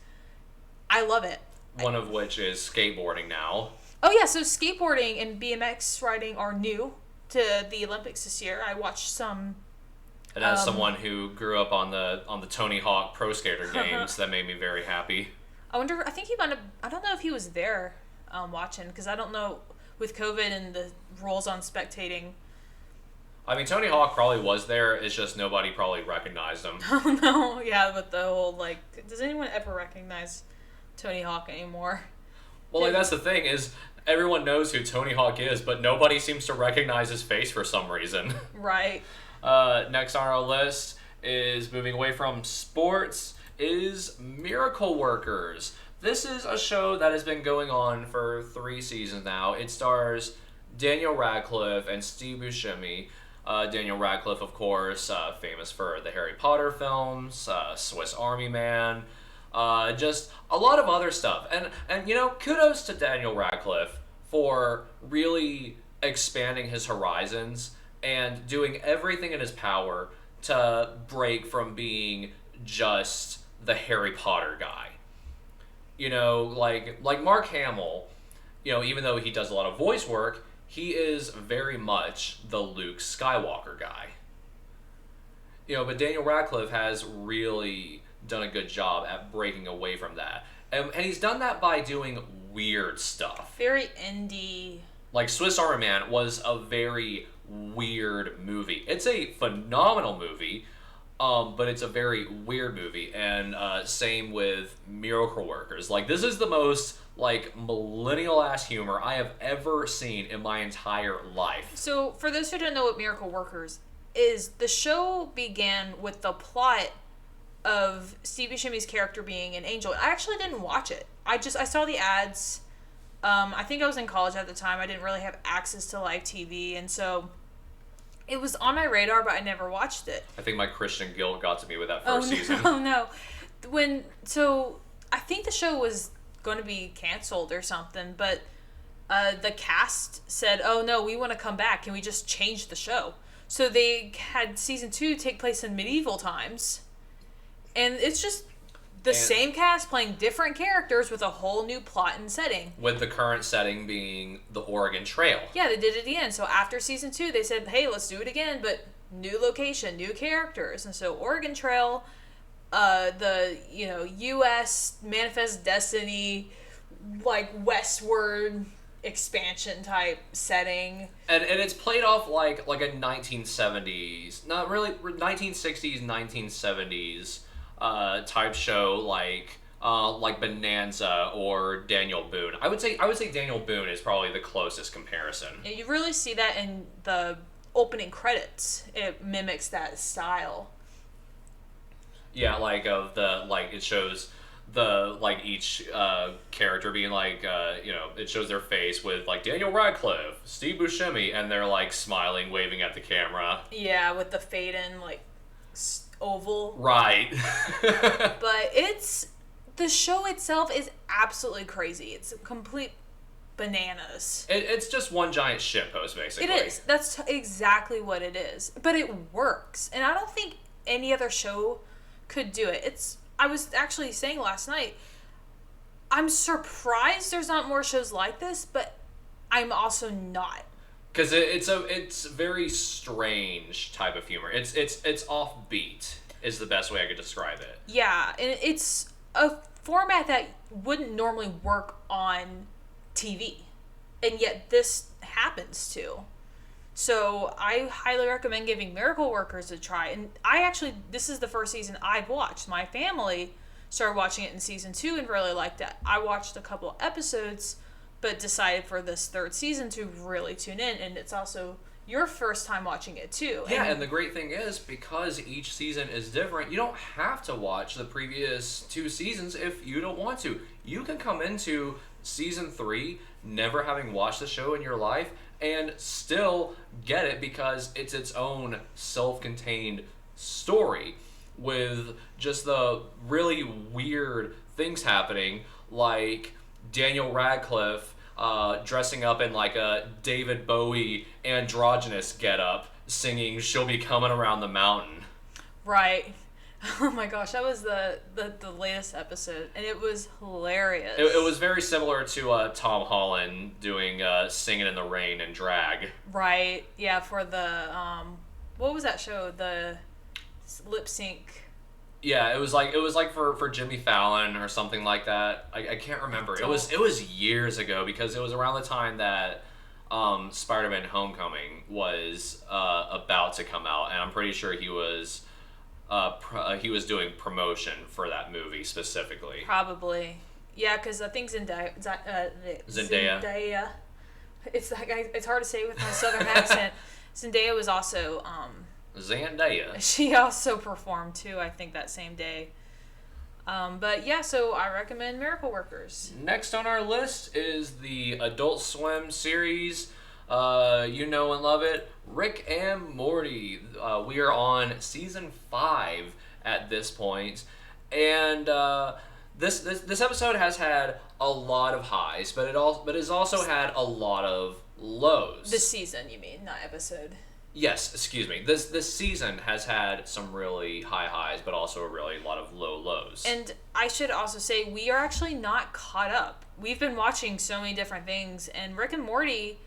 I love it. One of which is skateboarding now. Oh yeah, so skateboarding and BMX riding are new to the Olympics this year. I watched some. And as someone who grew up on the Tony Hawk Pro Skater games, that made me very happy. I wonder. I think he might have. I don't know if he was there watching, because I don't know with COVID and the rules on spectating. I mean, Tony Hawk probably was there. It's just nobody probably recognized him. Oh no, yeah, but the whole does anyone ever recognize Tony Hawk anymore? Well, that's the thing is everyone knows who Tony Hawk is, but nobody seems to recognize his face for some reason. Right. Next on our list is moving away from sports is Miracle Workers. This is a show that has been going on for 3 seasons now. It stars Daniel Radcliffe and Steve Buscemi. Daniel Radcliffe, of course, famous for the Harry Potter films, Swiss Army Man, just a lot of other stuff. And kudos to Daniel Radcliffe for really expanding his horizons and doing everything in his power to break from being just the Harry Potter guy. Like Mark Hamill, even though he does a lot of voice work, he is very much the Luke Skywalker guy. But Daniel Radcliffe has really done a good job at breaking away from that. And he's done that by doing weird stuff. Very indie. Like Swiss Army Man was a very weird movie. It's a phenomenal movie, but it's a very weird movie. And same with Miracle Workers. This is the most millennial ass humor I have ever seen in my entire life. So for those who don't know what Miracle Workers is, the show began with the plot of Steve Buscemi's character being an angel. I actually didn't watch it. I saw the ads. I think I was in college at the time. I didn't really have access to live TV, and so it was on my radar, but I never watched it. I think my Christian guilt got to me with that first season. Oh no. So I think the show was going to be canceled or something, but the cast said, "Oh no, we want to come back. Can we just change the show?" So they had season 2 take place in medieval times, and it's just the same cast playing different characters with a whole new plot and setting. With the current setting being the Oregon Trail. Yeah, they did it again. So after season 2, they said, "Hey, let's do it again, but new location, new characters." And so Oregon Trail, the U.S. Manifest Destiny, westward expansion type setting. And it's played off like a 1970s, not really 1960s, 1970s type show like Bonanza or Daniel Boone. I would say Daniel Boone is probably the closest comparison. Yeah, you really see that in the opening credits. It mimics that style. Yeah, it shows the each character being it shows their face with Daniel Radcliffe, Steve Buscemi, and they're smiling, waving at the camera. Yeah, with the fade in oval. Right. But the show itself is absolutely crazy. It's complete bananas. It's just one giant shitpost, basically. It is. That's exactly what it is. But it works, and I don't think any other show could do it. I was actually saying last night, I'm surprised there's not more shows like this, but I'm also not. Because it's very strange type of humor. It's offbeat is the best way I could describe it. Yeah, and it's a format that wouldn't normally work on TV, and yet this happens to. So I highly recommend giving Miracle Workers a try. And this is the first season I've watched. My family started watching it in season 2 and really liked it. I watched a couple episodes, but decided for this third season to really tune in. And it's also your first time watching it too. Yeah, and the great thing is, because each season is different, you don't have to watch the previous 2 seasons if you don't want to. You can come into season 3 never having watched the show in your life and still get it, because it's its own self-contained story with just the really weird things happening, like Daniel Radcliffe dressing up in like a David Bowie androgynous getup, singing "She'll Be Coming Around the Mountain." Right. Oh my gosh, that was the latest episode, and it was hilarious. It was very similar to Tom Holland doing "Singing in the Rain" and drag. Right. Yeah. For the what was that show? The lip sync. Yeah, it was like for Jimmy Fallon or something like that. I can't remember. It was years ago, because it was around the time that Spider-Man: Homecoming was about to come out, and I'm pretty sure he was doing promotion for that movie specifically. Probably. Yeah, because I think Zendaya. It's like it's hard to say with my southern accent. Zendaya was also. Zendaya. She also performed too, I think, that same day. But yeah, so I recommend Miracle Workers. Next on our list is the Adult Swim series. You know and love it, Rick and Morty. We are on season 5 at this point, and this episode has had a lot of highs, but it's also had a lot of lows. This season, you mean, not episode? Yes, excuse me. This season has had some really high highs, but also a really lot of low lows. And I should also say, we are actually not caught up. We've been watching so many different things, and Rick and Morty,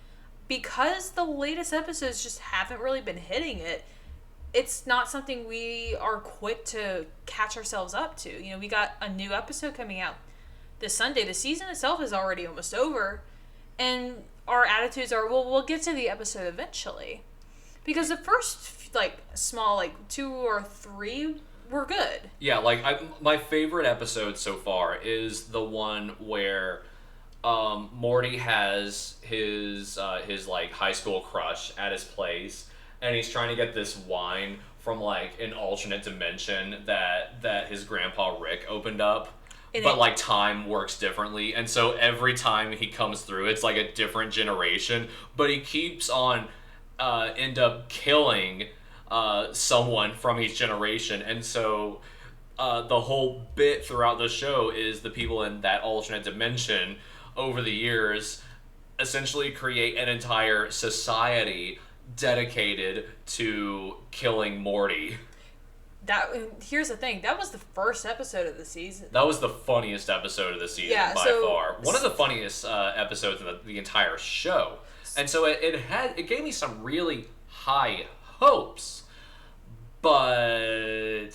because the latest episodes just haven't really been hitting it, it's not something we are quick to catch ourselves up to. You know, we got a new episode coming out this Sunday. The season itself is already almost over, and our attitudes are, well, we'll get to the episode eventually. Because the first, small, 2 or 3 were good. Yeah, my favorite episode so far is the one where Morty has his high school crush at his place, and he's trying to get this wine from, an alternate dimension that his grandpa Rick opened up. But time works differently, and so every time he comes through, it's a different generation, but he keeps on end up killing someone from each generation, and so the whole bit throughout the show is the people in that alternate dimension over the years essentially create an entire society dedicated to killing Morty. Here's the thing, that was the first episode of the season. That was the funniest episode of the season by far. One of the funniest episodes of the entire show. And so it gave me some really high hopes, but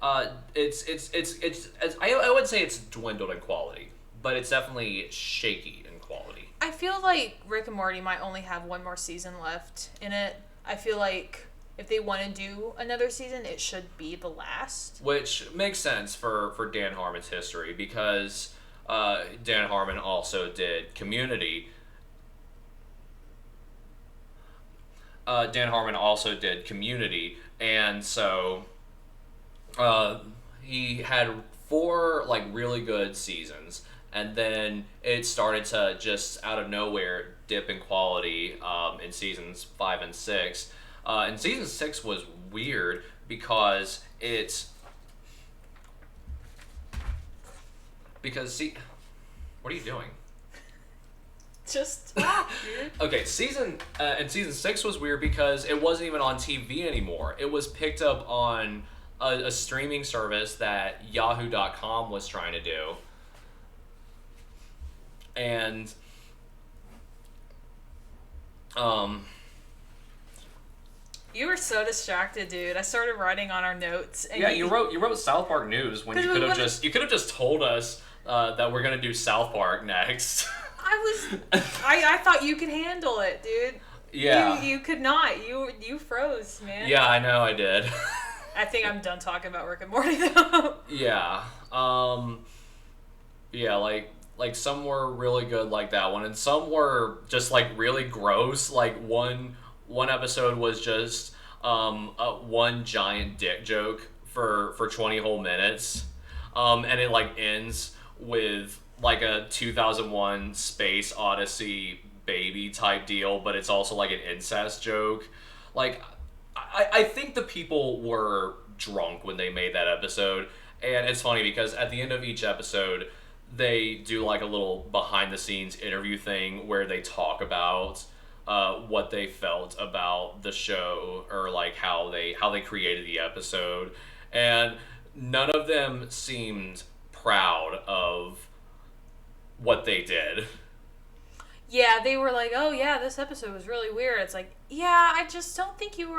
I would say it's dwindled in quality, but it's definitely shaky in quality. I feel like Rick and Morty might only have one more season left in it. I feel like if they want to do another season, it should be the last. Which makes sense for Dan Harmon's history, because Dan Harmon also did Community. Dan Harmon also did Community, and so he had 4 really good seasons, and then it started to just out of nowhere dip in quality in seasons 5 and 6. And season 6 was weird because what are you doing? Just stop, dude. Okay, season 6 was weird because it wasn't even on TV anymore. It was picked up on a streaming service that Yahoo.com was trying to do. And you were so distracted, dude. I started writing on our notes. And you wrote South Park news when you could have just told us that we're gonna do South Park next. I thought you could handle it, dude. Yeah. You could not. You froze, man. Yeah, I know I did. I think I'm done talking about Rick and Morty though. Yeah. Yeah, like some were really good like that one, and some were just like really gross. Like one episode was just one giant dick joke for 20 whole minutes. And it like ends with like a 2001 Space Odyssey baby type deal, but it's also like an incest joke. Like I think the people were drunk when they made that episode, and it's funny because at the end of each episode they do like a little behind the scenes interview thing where they talk about what they felt about the show, or like how they created the episode, and none of them seemed proud of what they did. Yeah, they were like, "Oh yeah, this episode was really weird." It's like, "Yeah, I just don't think you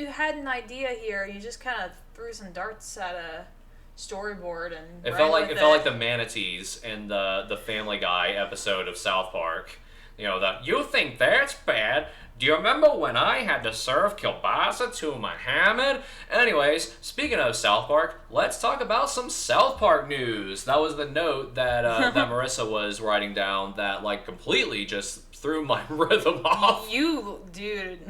had an idea here. You just kind of threw some darts at a storyboard and It felt like the manatees in the Family Guy episode of South Park. You know, you think that's bad? Do you remember when I had to serve kielbasa to Muhammad? Anyways, speaking of South Park, let's talk about some South Park news. That was the note that that Marissa was writing down that like completely just threw my rhythm off. You, dude.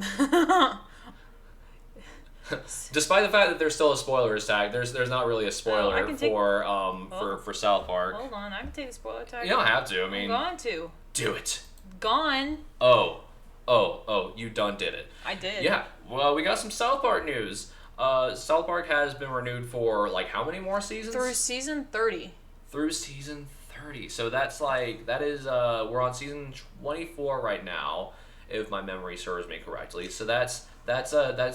Despite the fact that there's still a spoilers tag, there's not really a spoiler for South Park. Hold on, I can take the spoiler tag. You don't have to. I mean, I'm going to. do it. Gone. Oh, you done did it. I did. Yeah, well, we got some South Park news. South Park has been renewed for, like, how many more seasons? Through season 30. Through season 30. So that's, like, we're on season 24 right now, if my memory serves me correctly. So that's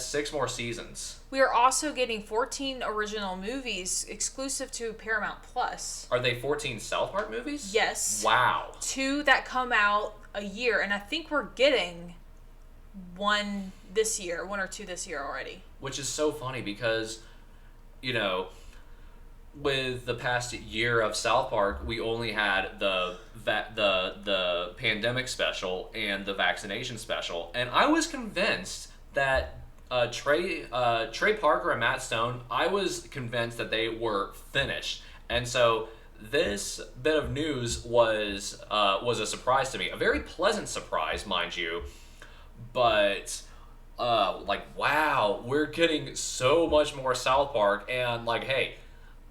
6 more seasons. We are also getting 14 original movies exclusive to Paramount Plus. Are they 14 South Park movies? Yes. Wow. 2 that come out a year, and I think we're getting one or two this year already. Which is so funny because, you know, with the past year of South Park, we only had the pandemic special and the vaccination special, and I was convinced that Trey Parker and Matt Stone, I was convinced that they were finished, and so this bit of news was a surprise to me, a very pleasant surprise, mind you, but like, wow, we're getting so much more South Park, and like, hey,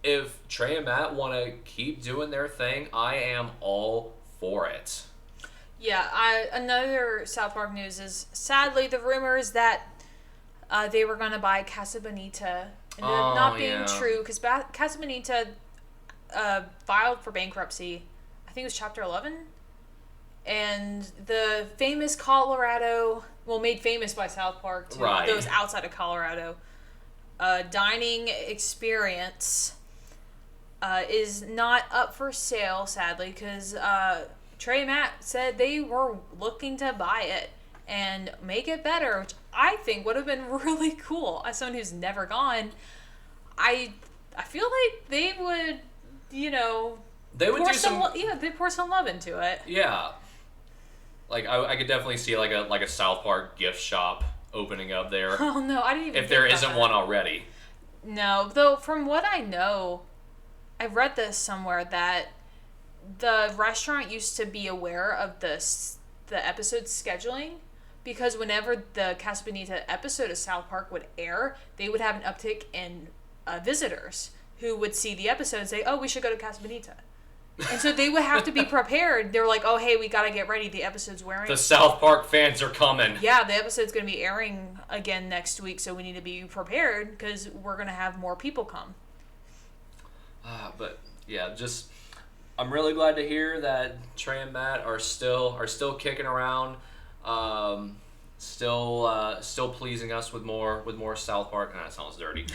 if Trey and Matt want to keep doing their thing, I am all for it. Yeah, another South Park news is, sadly, the rumors that they were going to buy Casa Bonita ended up not being true, because Casa Bonita filed for bankruptcy. I think it was Chapter 11. And the famous Colorado, made famous by South Park to those outside of Colorado, dining experience is not up for sale, sadly, because Trey and Matt said they were looking to buy it and make it better, which I think would have been really cool. As someone who's never gone, I feel like they would, they would they pour some love into it. Yeah, like I could definitely see like a South Park gift shop opening up there. Oh no, I didn't even. If there isn't one already. No, though from what I know, I read this somewhere that the restaurant used to be aware of the episode scheduling, because whenever the Casa Bonita episode of South Park would air, they would have an uptick in visitors who would see the episode and say, "Oh, we should go to Casa Bonita." And so they would have to be prepared. They were like, "Oh, hey, we gotta get ready. The episode's wearing." The South Park fans are coming. Yeah, the episode's gonna be airing again next week, so we need to be prepared because we're gonna have more people come. But yeah, I'm really glad to hear that Trey and Matt are still kicking around, still pleasing us with more South Park. That sounds dirty.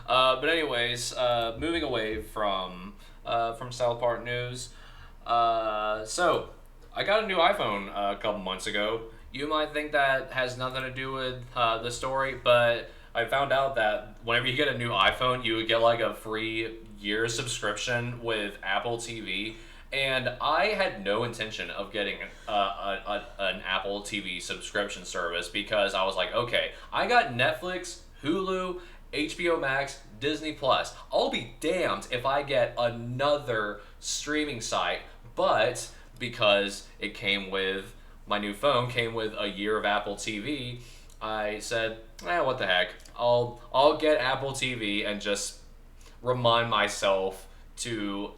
But anyways, moving away from South Park news. So I got a new iPhone a couple months ago. You might think that has nothing to do with the story, but I found out that whenever you get a new iPhone, you would get like a free year subscription with Apple TV, And I had no intention of getting an Apple TV subscription service because I was like, okay, I got Netflix, Hulu, HBO Max, Disney Plus. I'll be damned if I get another streaming site. But because it came with my new phone, came with a year of Apple TV, I said, what the heck? I'll get Apple TV and just remind myself to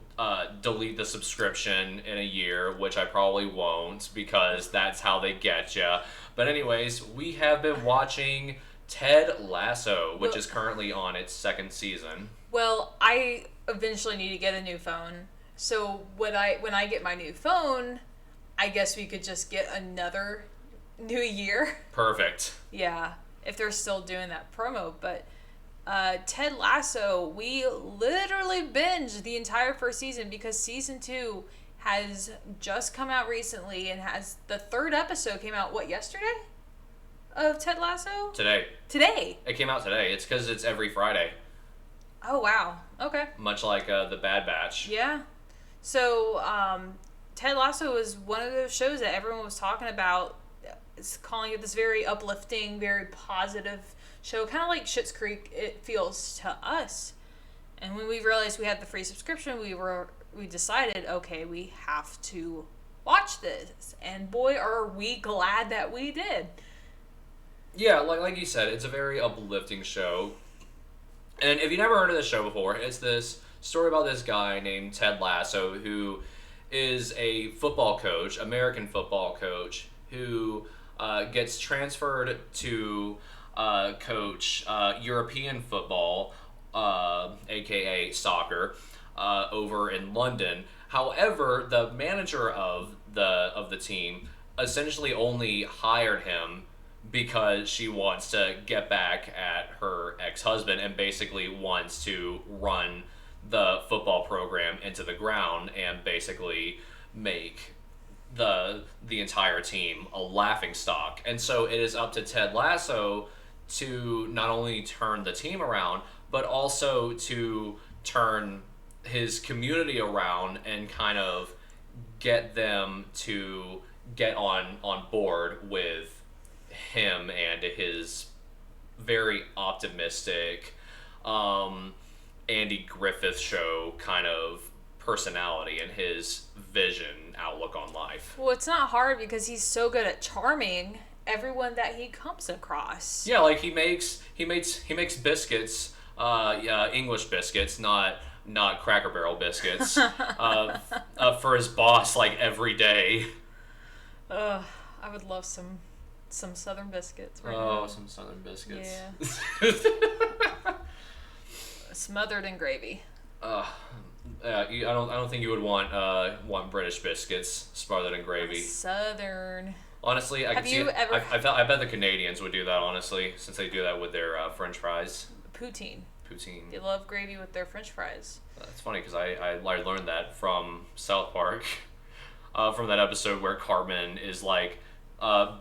delete the subscription in a year, which I probably won't because that's how they get you. But anyways, we have been watching Ted Lasso, which is currently on its second season. Well, I eventually need to get a new phone. So when I get my new phone, I guess we could just get another new year. Perfect. Yeah, if they're still doing that promo. But Ted Lasso, we literally binged the entire first season because season 2 has just come out recently and has the third episode came out, yesterday? Of Ted Lasso? Today. It came out today. It's because it's every Friday. Oh, wow. Okay. Much like The Bad Batch. Yeah. So, Ted Lasso is one of those shows that everyone was talking about. It's calling it this very uplifting, very positive show. Kind of like Schitt's Creek, it feels to us. And when we realized we had the free subscription, we decided, okay, we have to watch this. And boy, are we glad that we did. Yeah, like you said, it's a very uplifting show. And if you never heard of this show before, it's this story about this guy named Ted Lasso who is a football coach, American football coach, who gets transferred to coach European football, aka soccer, over in London. However, the manager of the team essentially only hired him because she wants to get back at her ex-husband and basically wants to run the football program into the ground and basically make the entire team a laughingstock. And so it is up to Ted Lasso to not only turn the team around, but also to turn his community around and kind of get them to get on board with him and his very optimistic Andy Griffith show kind of personality and his vision outlook on life. Well, it's not hard because he's so good at charming everyone that he comes across. Yeah, like he makes biscuits, English biscuits, not Cracker Barrel biscuits, for his boss like every day. I would love some Southern biscuits right now. Oh, some Southern biscuits. Yeah. Smothered in gravy. I don't think you would want British biscuits smothered in gravy. Southern. Honestly, I Have can see you it. ever- I bet the Canadians would do that. Honestly, since they do that with their French fries. Poutine. Poutine. They love gravy with their French fries. That's funny because I learned that from South Park, from that episode where Cartman is like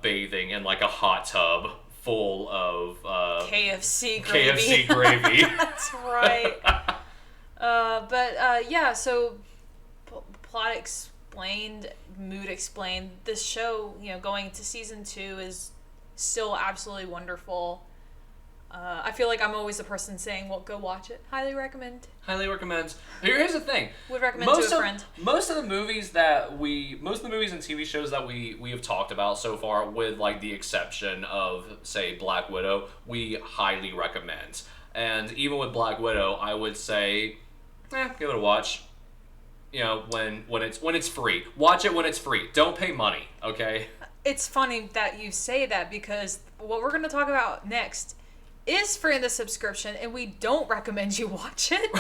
bathing in like a hot tub full of KFC gravy. KFC gravy. That's right. Yeah, so plot explained, mood explained. This show, going to season 2 is still absolutely wonderful. I feel like I'm always the person saying, well, go watch it. Highly recommend. Highly recommend. Here's the thing. Would recommend to a friend. Most of the movies and TV shows that we have talked about so far, with like the exception of, say, Black Widow, we highly recommend. And even with Black Widow, I would say, give it a watch. When it's free. Watch it when it's free. Don't pay money, okay? It's funny that you say that because what we're going to talk about next is free in the subscription, and we don't recommend you watch it.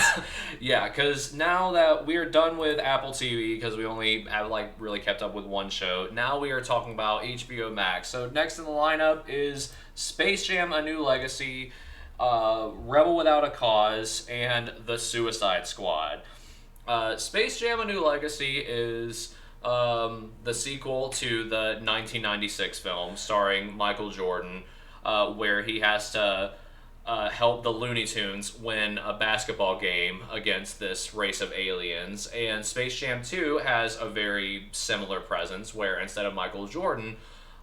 Yeah, because now that we're done with Apple TV, because we only have really kept up with one show, now we are talking about HBO Max. So next in the lineup is Space Jam: A New Legacy, Rebel Without a Cause, and The Suicide Squad. Space Jam: A New Legacy is the sequel to the 1996 film starring Michael Jordan, where he has to help the Looney Tunes win a basketball game against this race of aliens. And Space Jam 2 has a very similar presence where instead of Michael Jordan,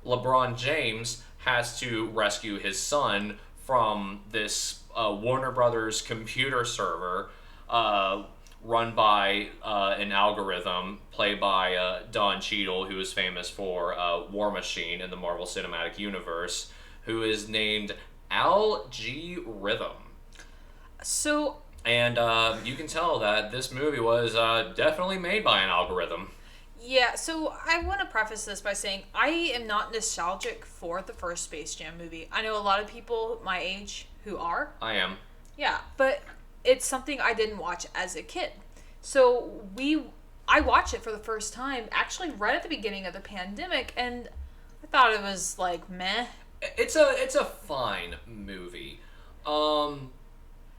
LeBron James has to rescue his son from this Warner Brothers computer server run by an algorithm played by Don Cheadle, who is famous for War Machine in the Marvel Cinematic Universe, who is named Algorithm. So. And you can tell that this movie was definitely made by an algorithm. Yeah, so I want to preface this by saying I am not nostalgic for the first Space Jam movie. I know a lot of people my age who are. I am. Yeah, but it's something I didn't watch as a kid. So I watched it for the first time actually right at the beginning of the pandemic, and I thought it was like meh. It's a fine movie. I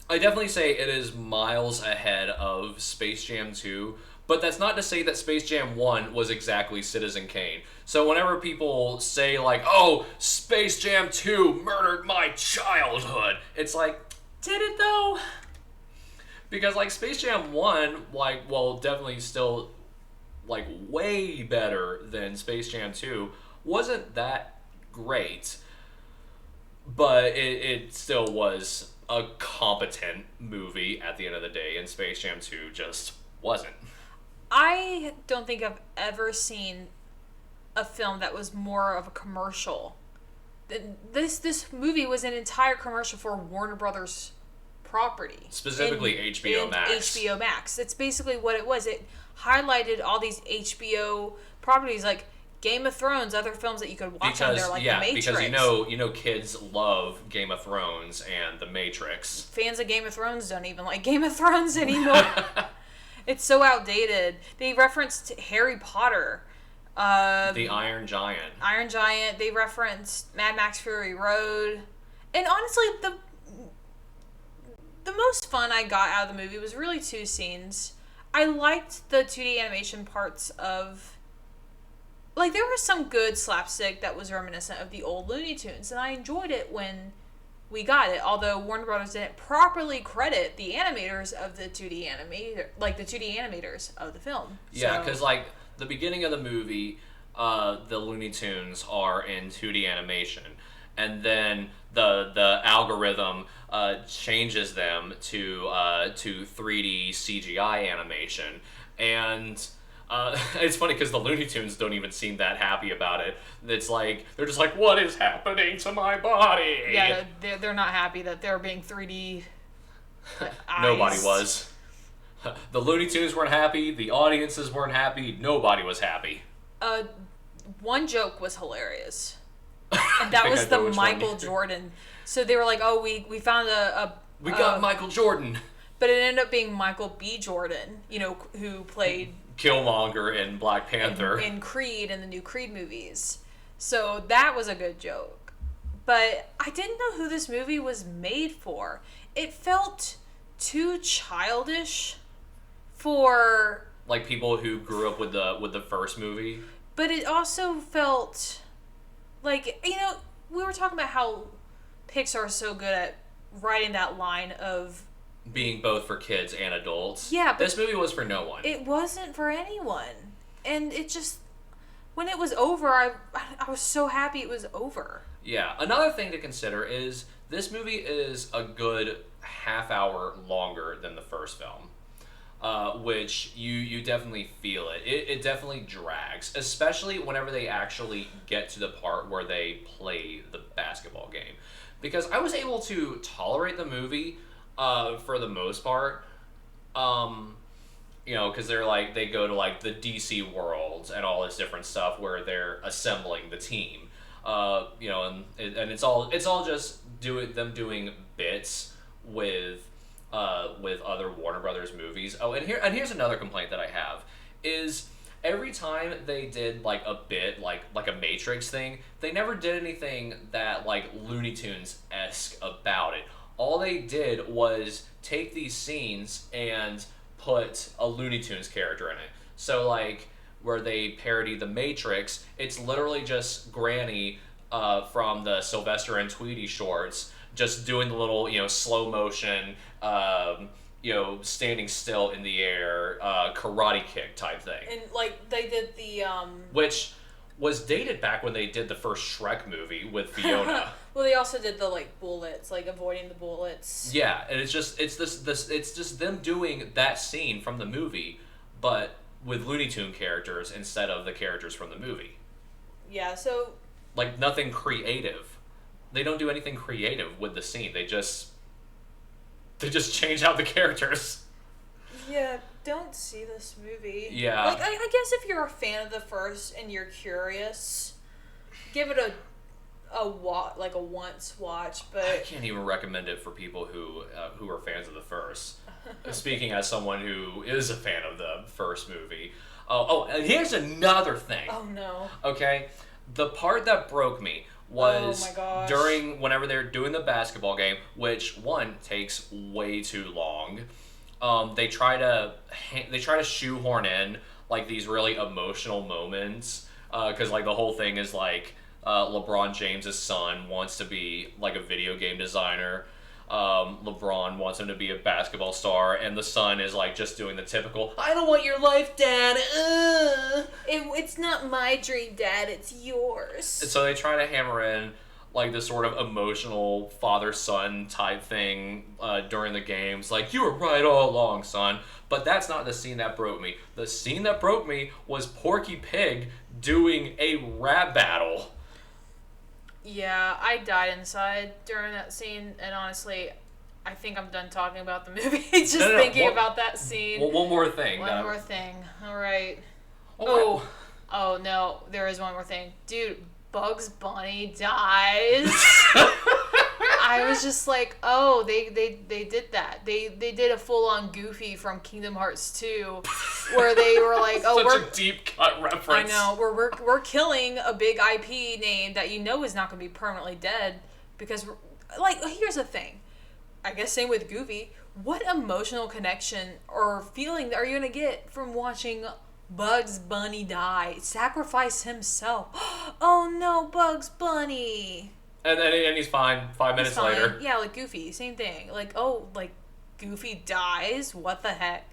definitely say it is miles ahead of Space Jam 2, but that's not to say that Space Jam 1 was exactly Citizen Kane. So whenever people say like, "Oh, Space Jam 2 murdered my childhood," it's like, did it though? Because like Space Jam 1, definitely still like way better than Space Jam 2, wasn't that great. But it still was a competent movie at the end of the day, and Space Jam 2 just wasn't. I don't think I've ever seen a film that was more of a commercial. This movie was an entire commercial for Warner Brothers property. Specifically HBO Max. HBO Max. That's basically what it was. It highlighted all these HBO properties like Game of Thrones, other films that you could watch on there, like The Matrix. Because you know kids love Game of Thrones and The Matrix. Fans of Game of Thrones don't even like Game of Thrones anymore. It's so outdated. They referenced Harry Potter. The Iron Giant. Iron Giant. They referenced Mad Max Fury Road. And honestly, the most fun I got out of the movie was really two scenes. I liked the 2D animation parts of... Like, there was some good slapstick that was reminiscent of the old Looney Tunes, and I enjoyed it when we got it, although Warner Brothers didn't properly credit the animators of the 2D the 2D animators of the film. Yeah, because, like, the beginning of the movie, the Looney Tunes are in 2D animation, and then the algorithm changes them to 3D CGI animation, and... it's funny because the Looney Tunes don't even seem that happy about it. It's like, they're just like, what is happening to my body? Yeah, they're not happy that they're being 3D eyes. Nobody was. The Looney Tunes weren't happy, the audiences weren't happy, nobody was happy. One joke was hilarious. And that was the Michael Jordan. So they were like, oh, we found we got Michael Jordan. But it ended up being Michael B. Jordan, who played... Killmonger in Black Panther. In Creed, in the new Creed movies. So that was a good joke. But I didn't know who this movie was made for. It felt too childish for... Like people who grew up with the first movie. But it also felt like, we were talking about how Pixar is so good at writing that line of... being both for kids and adults. Yeah, but this movie was for no one. It wasn't for anyone. And it just... When it was over, I was so happy it was over. Yeah. Another thing to consider is this movie is a good half hour longer than the first film. Which you definitely feel it. It definitely drags. Especially whenever they actually get to the part where they play the basketball game. Because I was able to tolerate the movie... for the most part, because they go to like the DC world and all this different stuff where they're assembling the team, and it's all just them doing bits with other Warner Brothers movies. Oh, and here's another complaint that I have is every time they did like a bit like a Matrix thing, they never did anything that like Looney Tunes-esque about it. All they did was take these scenes and put a Looney Tunes character in it. So, like, where they parody The Matrix, it's literally just Granny from the Sylvester and Tweety shorts just doing the little, slow motion, standing still in the air, karate kick type thing. And like they did the which was dated back when they did the first Shrek movie with Fiona. Well, they also did the like bullets, like avoiding the bullets. Yeah, and it's just them doing that scene from the movie, but with Looney Tune characters instead of the characters from the movie. Yeah, so like nothing creative. They don't do anything creative with the scene. They just change out the characters. Yeah, don't see this movie. Yeah. Like, I guess if you're a fan of the first and you're curious, give it a once watch, but... I can't even recommend it for people who are fans of the first. Speaking as someone who is a fan of the first movie. And here's another thing. Oh, no. Okay? The part that broke me was whenever they're doing the basketball game, which one takes way too long. They try to shoehorn in like these really emotional moments because like the whole thing is like LeBron James's son wants to be like a video game designer. LeBron wants him to be a basketball star, and the son is like just doing the typical "I don't want your life, Dad. It's not my dream, Dad. It's yours." And so they try to hammer in like this sort of emotional father-son type thing during the games, like "You were right all along, son." But that's not the scene that broke me. The scene that broke me was Porky Pig doing a rap battle. Yeah, I died inside during that scene, and honestly, I think I'm done talking about the movie. Thinking about that scene. Well, one more thing. One more thing. All right. Oh, no, there is one more thing. Dude, Bugs Bunny dies. I was just like, oh, they did that. They did a full-on Goofy from Kingdom Hearts 2, where they were like, oh, we're... Such a deep cut reference. I know. We're killing a big IP name that you know is not going to be permanently dead, because, like, here's the thing. I guess same with Goofy. What emotional connection or feeling are you going to get from watching Bugs Bunny die? Sacrifice himself. Oh, no, Bugs Bunny. And he's fine 5 minutes later. Yeah, like Goofy, same thing. Like, oh, like Goofy dies? What the heck?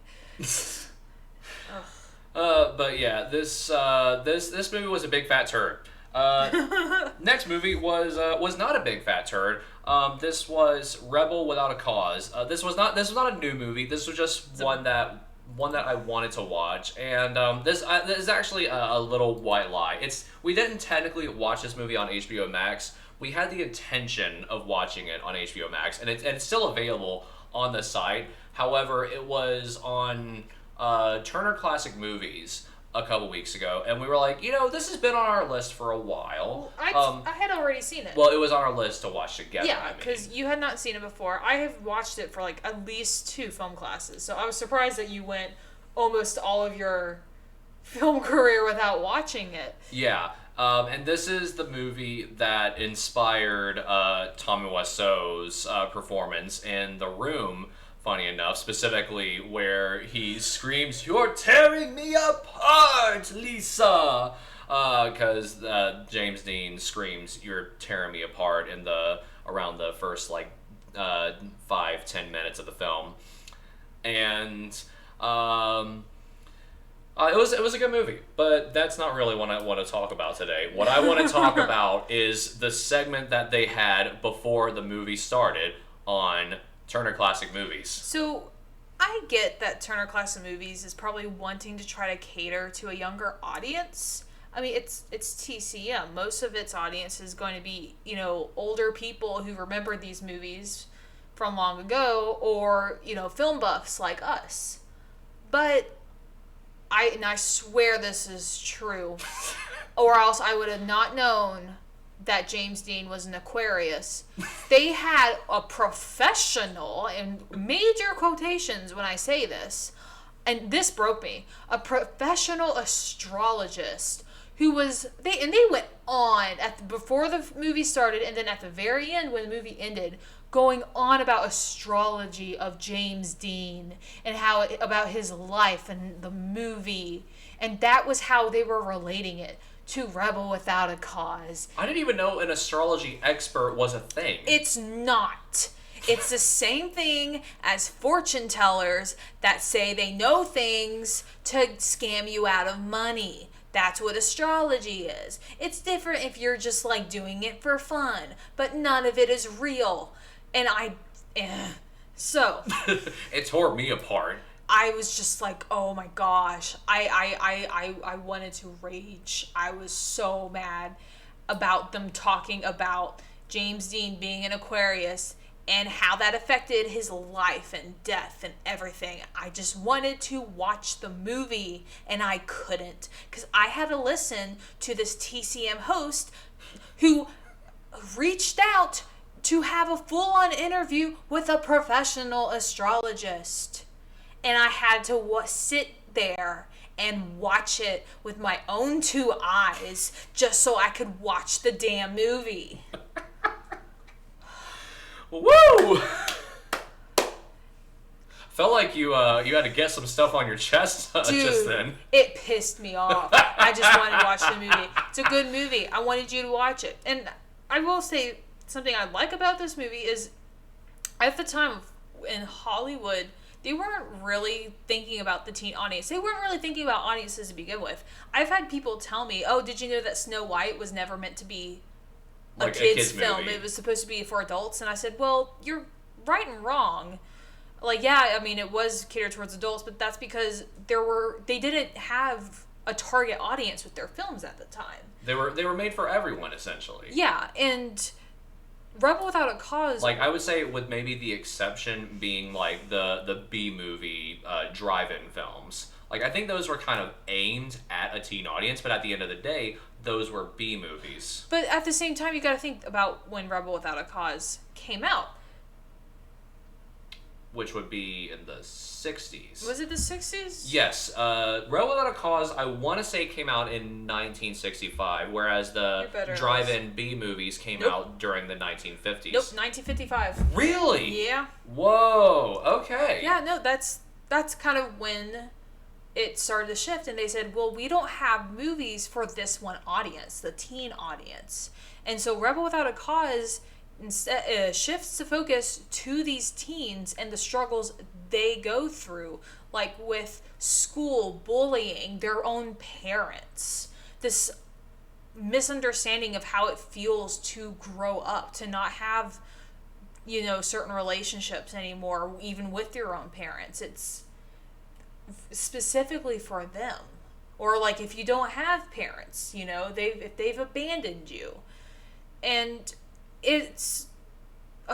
But yeah, this movie was a big fat turd. Next movie was not a big fat turd. This was Rebel Without a Cause. This was not a new movie. This was just one that I wanted to watch, and this is actually a little white lie. We didn't technically watch this movie on HBO Max. We had the intention of watching it on HBO Max, and it's still available on the site. However, it was on Turner Classic Movies a couple weeks ago, and we were like, this has been on our list for a while. I had already seen it. Well, it was on our list to watch together. Yeah, because you had not seen it before. I have watched it for like at least 2 film classes, so I was surprised that you went almost all of your film career without watching it. Yeah. And this is the movie that inspired Tommy Wiseau's performance in The Room, funny enough, specifically where he screams, "You're tearing me apart, Lisa!" Because James Dean screams, "You're tearing me apart" around the first 5-10 minutes of the film. And it was a good movie, but that's not really what I want to talk about today. What I want to talk about is the segment that they had before the movie started on Turner Classic Movies. So, I get that Turner Classic Movies is probably wanting to try to cater to a younger audience. I mean, it's TCM. Most of its audience is going to be, older people who remember these movies from long ago, or, film buffs like us. But I swear this is true, or else I would have not known that James Dean was an Aquarius. They had a professional, in major quotations when I say this, and this broke me, a professional astrologist who they went on before the movie started, and then at the very end when the movie ended, going on about astrology of James Dean and about his life and the movie, and that was how they were relating it to Rebel Without a Cause. I didn't even know an astrology expert was a thing. It's not. It's the same thing as fortune tellers that say they know things to scam you out of money. That's what astrology is. It's different if you're just like doing it for fun, but none of it is real. And so it tore me apart. I was just like, oh my gosh. I wanted to rage. I was so mad about them talking about James Dean being an Aquarius and how that affected his life and death and everything. I just wanted to watch the movie, and I couldn't. Because I had to listen to this TCM host who reached out to have a full-on interview with a professional astrologist. And I had to sit there and watch it with my own two eyes just so I could watch the damn movie. Woo! Felt like you had to get some stuff on your chest Dude, just then. It pissed me off. I just wanted to watch the movie. It's a good movie. I wanted you to watch it. And I will say something I like about this movie is at the time in Hollywood, they weren't really thinking about the teen audience. They weren't really thinking about audiences to begin with. I've had people tell me, oh, did you know that Snow White was never meant to be a kid's film? Movie. It was supposed to be for adults. And I said, well, you're right and wrong. Like, yeah, I mean, it was catered towards adults, but that's because they didn't have a target audience with their films at the time. They were made for everyone, essentially. Yeah, and Rebel Without a Cause... Like, I would say with maybe the exception being, like, the B-movie drive-in films. Like, I think those were kind of aimed at a teen audience, but at the end of the day, those were B-movies. But at the same time, you got to think about when Rebel Without a Cause came out. Which would be in the 60s. Was it the 60s? Yes. Rebel Without a Cause, I want to say, came out in 1965, whereas the drive-in B movies came out during the 1950s. Nope, 1955. Really? Yeah. Whoa, okay. Yeah, no, that's kind of when it started to shift, and they said, well, we don't have movies for this one audience, the teen audience. And so Rebel Without a Cause... instead shifts the focus to these teens and the struggles they go through, like with school, bullying, their own parents, this misunderstanding of how it feels to grow up, to not have, certain relationships anymore, even with your own parents. It's specifically for them. Or like if you don't have parents, if they've abandoned you. And it's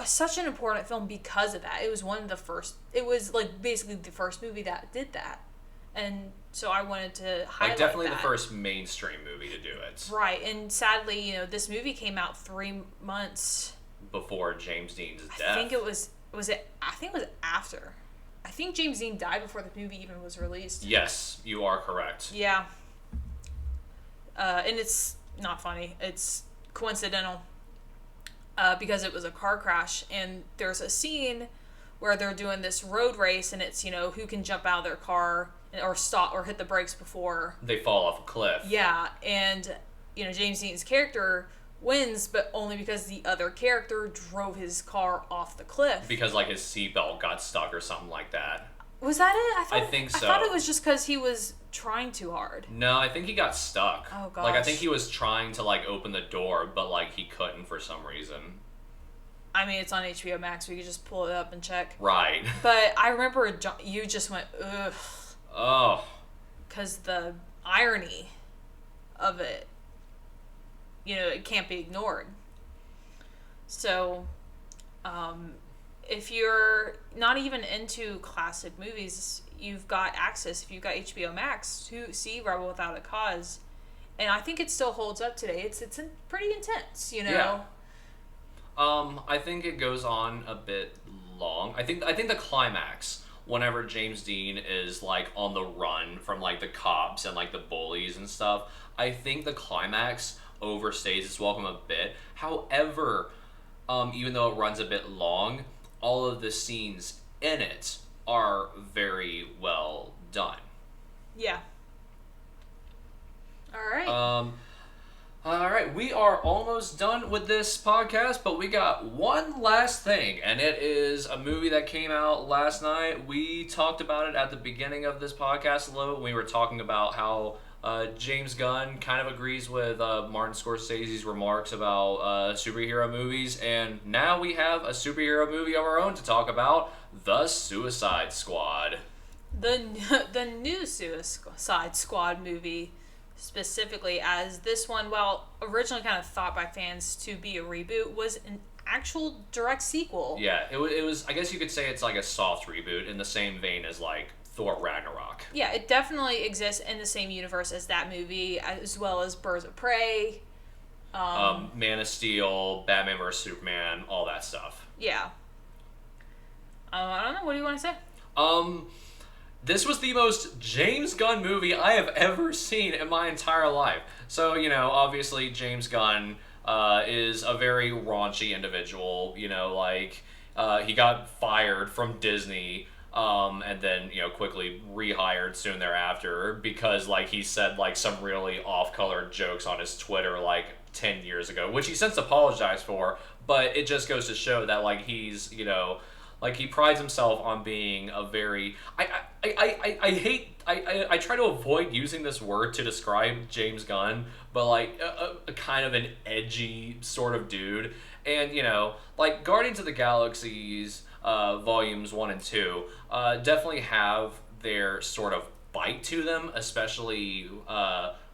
such an important film because of that. It was it was like basically the first movie that did that. And so I wanted to highlight definitely that. The first mainstream movie to do it. Right. And sadly, this movie came out 3 months before James Dean's death. I think it was after. I think James Dean died before the movie even was released. Yes, you are correct. Yeah. And it's not funny. It's coincidental. Because it was a car crash, and there's a scene where they're doing this road race, and it's, who can jump out of their car or stop or hit the brakes before they fall off a cliff. Yeah, and, James Dean's character wins, but only because the other character drove his car off the cliff. Because, like, his seatbelt got stuck or something like that. Was that it? I think so. I thought it was just because he was trying too hard. No, I think he got stuck. Oh, gosh. Like, I think he was trying to, like, open the door, but, like, he couldn't for some reason. I mean, it's on HBO Max. We could just pull it up and check. Right. But I remember you just went, ugh. Oh. Because the irony of it, it can't be ignored. So, if you're not even into classic movies, you've got access, if you've got HBO Max, to see Rebel Without a Cause. And I think it still holds up today. It's pretty intense, Yeah. I think it goes on a bit long. I think the climax, whenever James Dean is, like, on the run from, like, the cops and, like, the bullies and stuff, I think the climax overstays its welcome a bit. However, even though it runs a bit long, all of the scenes in it are very well done. Yeah. All right. we are almost done with this podcast, but we got one last thing, and it is a movie that came out last night. We talked about it at the beginning of this podcast a little. We were talking about how James Gunn kind of agrees with Martin Scorsese's remarks about superhero movies, and now we have a superhero movie of our own to talk about, The Suicide Squad. The new Suicide Squad movie, specifically, as this one, while originally kind of thought by fans to be a reboot, was an actual direct sequel. Yeah, it was, I guess you could say it's like a soft reboot in the same vein as like Thor Ragnarok. Yeah, it definitely exists in the same universe as that movie, as well as Birds of Prey. Man of Steel, Batman vs. Superman, all that stuff. Yeah. I don't know, what do you want to say? This was the most James Gunn movie I have ever seen in my entire life. So, obviously James Gunn is a very raunchy individual. He got fired from Disney and then, quickly rehired soon thereafter because, he said, some really off-color jokes on his Twitter, 10 years ago, which he since apologized for, but it just goes to show that, he's, he prides himself on being a very... I try to avoid using this word to describe James Gunn, but a kind of an edgy sort of dude. And, Guardians of the Galaxy's volumes 1 and 2 definitely have their sort of bite to them, especially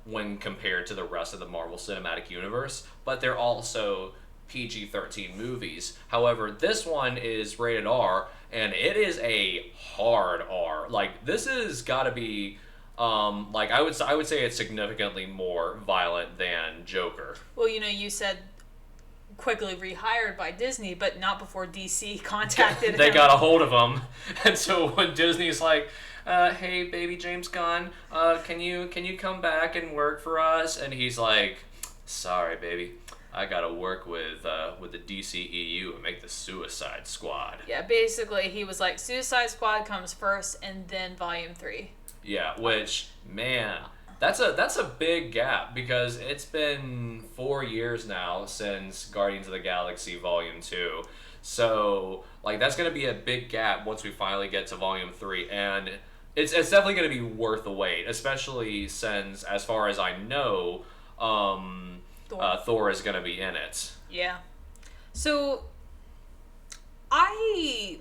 when compared to the rest of the Marvel Cinematic Universe, but they're also PG-13 movies. However, this one is rated R, and it is a hard R. This has got to be, I would say it's significantly more violent than Joker. Well, you said quickly rehired by Disney, but not before DC contacted him. They got a hold of him, and so when Disney's like, "Hey, baby James Gunn, can you come back and work for us?" and he's like, "Sorry, baby. I gotta work with the DCEU and make the Suicide Squad." Yeah, basically he was like, Suicide Squad comes first and then Volume 3. Yeah, which, man, that's a big gap because it's been 4 years now since Guardians of the Galaxy Volume 2. So, that's gonna be a big gap once we finally get to Volume 3, and it's definitely gonna be worth the wait, especially since, as far as I know, Thor is going to be in it. Yeah. So, I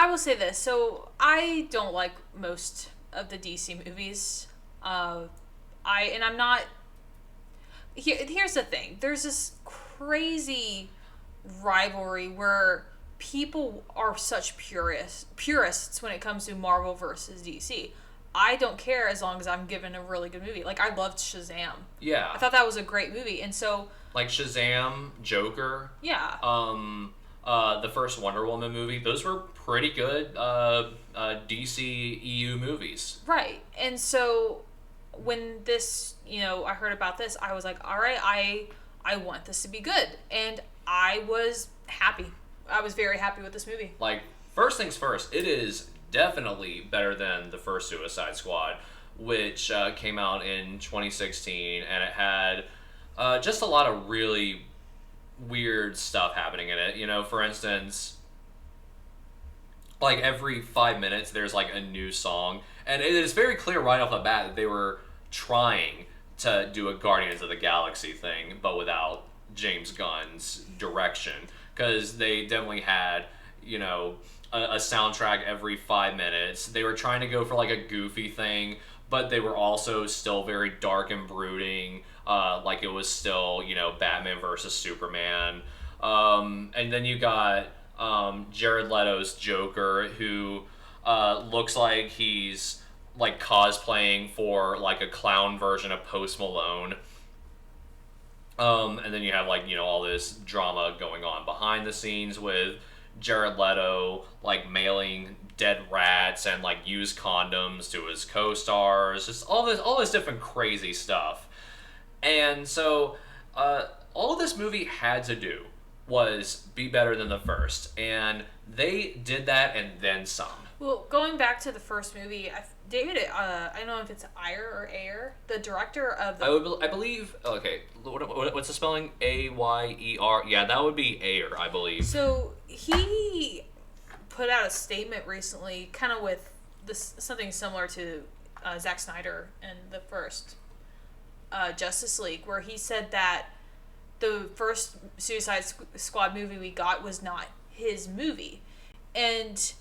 will say this. So, I don't like most of the DC movies. I'm not... Here's the thing. There's this crazy rivalry where people are such purists when it comes to Marvel versus DC. I don't care as long as I'm given a really good movie. I loved Shazam. Yeah. I thought that was a great movie. And so... Shazam, Joker. Yeah. The first Wonder Woman movie. Those were pretty good DC EU movies. Right. And so when this, I heard about this, I was like, all right, I want this to be good. And I was happy. I was very happy with this movie. First things first, it is definitely better than the first Suicide Squad, which came out in 2016, and it had just a lot of really weird stuff happening in it. For instance, every 5 minutes there's a new song, and it is very clear right off the bat that they were trying to do a Guardians of the Galaxy thing, but without James Gunn's direction, because they definitely had, a soundtrack every 5 minutes. They were trying to go for a goofy thing, but they were also still very dark and brooding. It was still, Batman versus Superman. And then you got Jared Leto's Joker, who looks like he's cosplaying for a clown version of Post Malone. And then you have all this drama going on behind the scenes with Jared Leto mailing dead rats and used condoms to his co-stars, just all this different crazy stuff. And so all this movie had to do was be better than the first, and they did that and then some. Well, going back to the first movie, David, I don't know if it's Ayer or Ayer, the director of the. I believe. Okay, what's the spelling? Ayer. Yeah, that would be Ayer, I believe. So he put out a statement recently, kind of with this something similar to Zack Snyder and the first Justice League, where he said that the first Suicide Squad movie we got was not his movie, and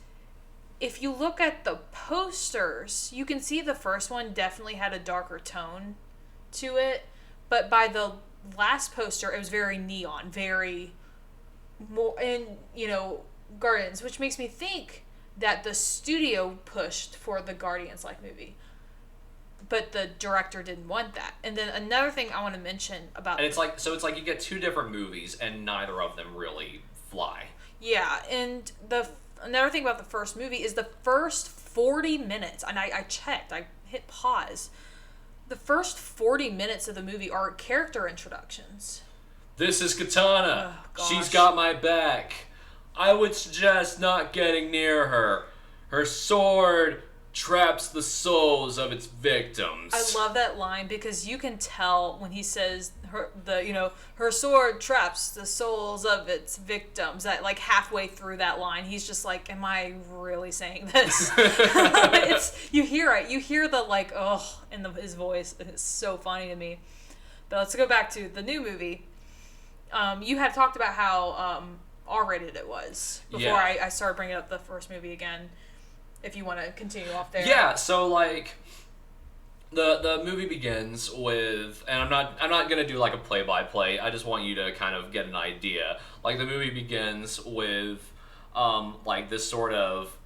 if you look at the posters, you can see the first one definitely had a darker tone to it, but by the last poster, it was very neon, very more, and Guardians, which makes me think that the studio pushed for the Guardians-like movie, but the director didn't want that. And then another thing I want to mention about, and it's like you get two different movies, and neither of them really fly. Yeah, and another thing about the first movie is the first 40 minutes, and I checked, I hit pause. The first 40 minutes of the movie are character introductions. This is Katana. Oh, She's got my back. I would suggest not getting near her. Her sword traps the souls of its victims. I love that line because you can tell when he says her sword traps the souls of its victims, that like halfway through that line he's just like, am I really saying this? You hear it. You hear the like in his voice. It's so funny to me. But let's go back to the new movie. You had talked about how R-rated it was before I started bringing up the first movie again. If you want to continue off there. Yeah, so like the movie begins with, and I'm not gonna do like a play-by-play. I just want you to kind of get an idea. Like the movie begins with like this sort of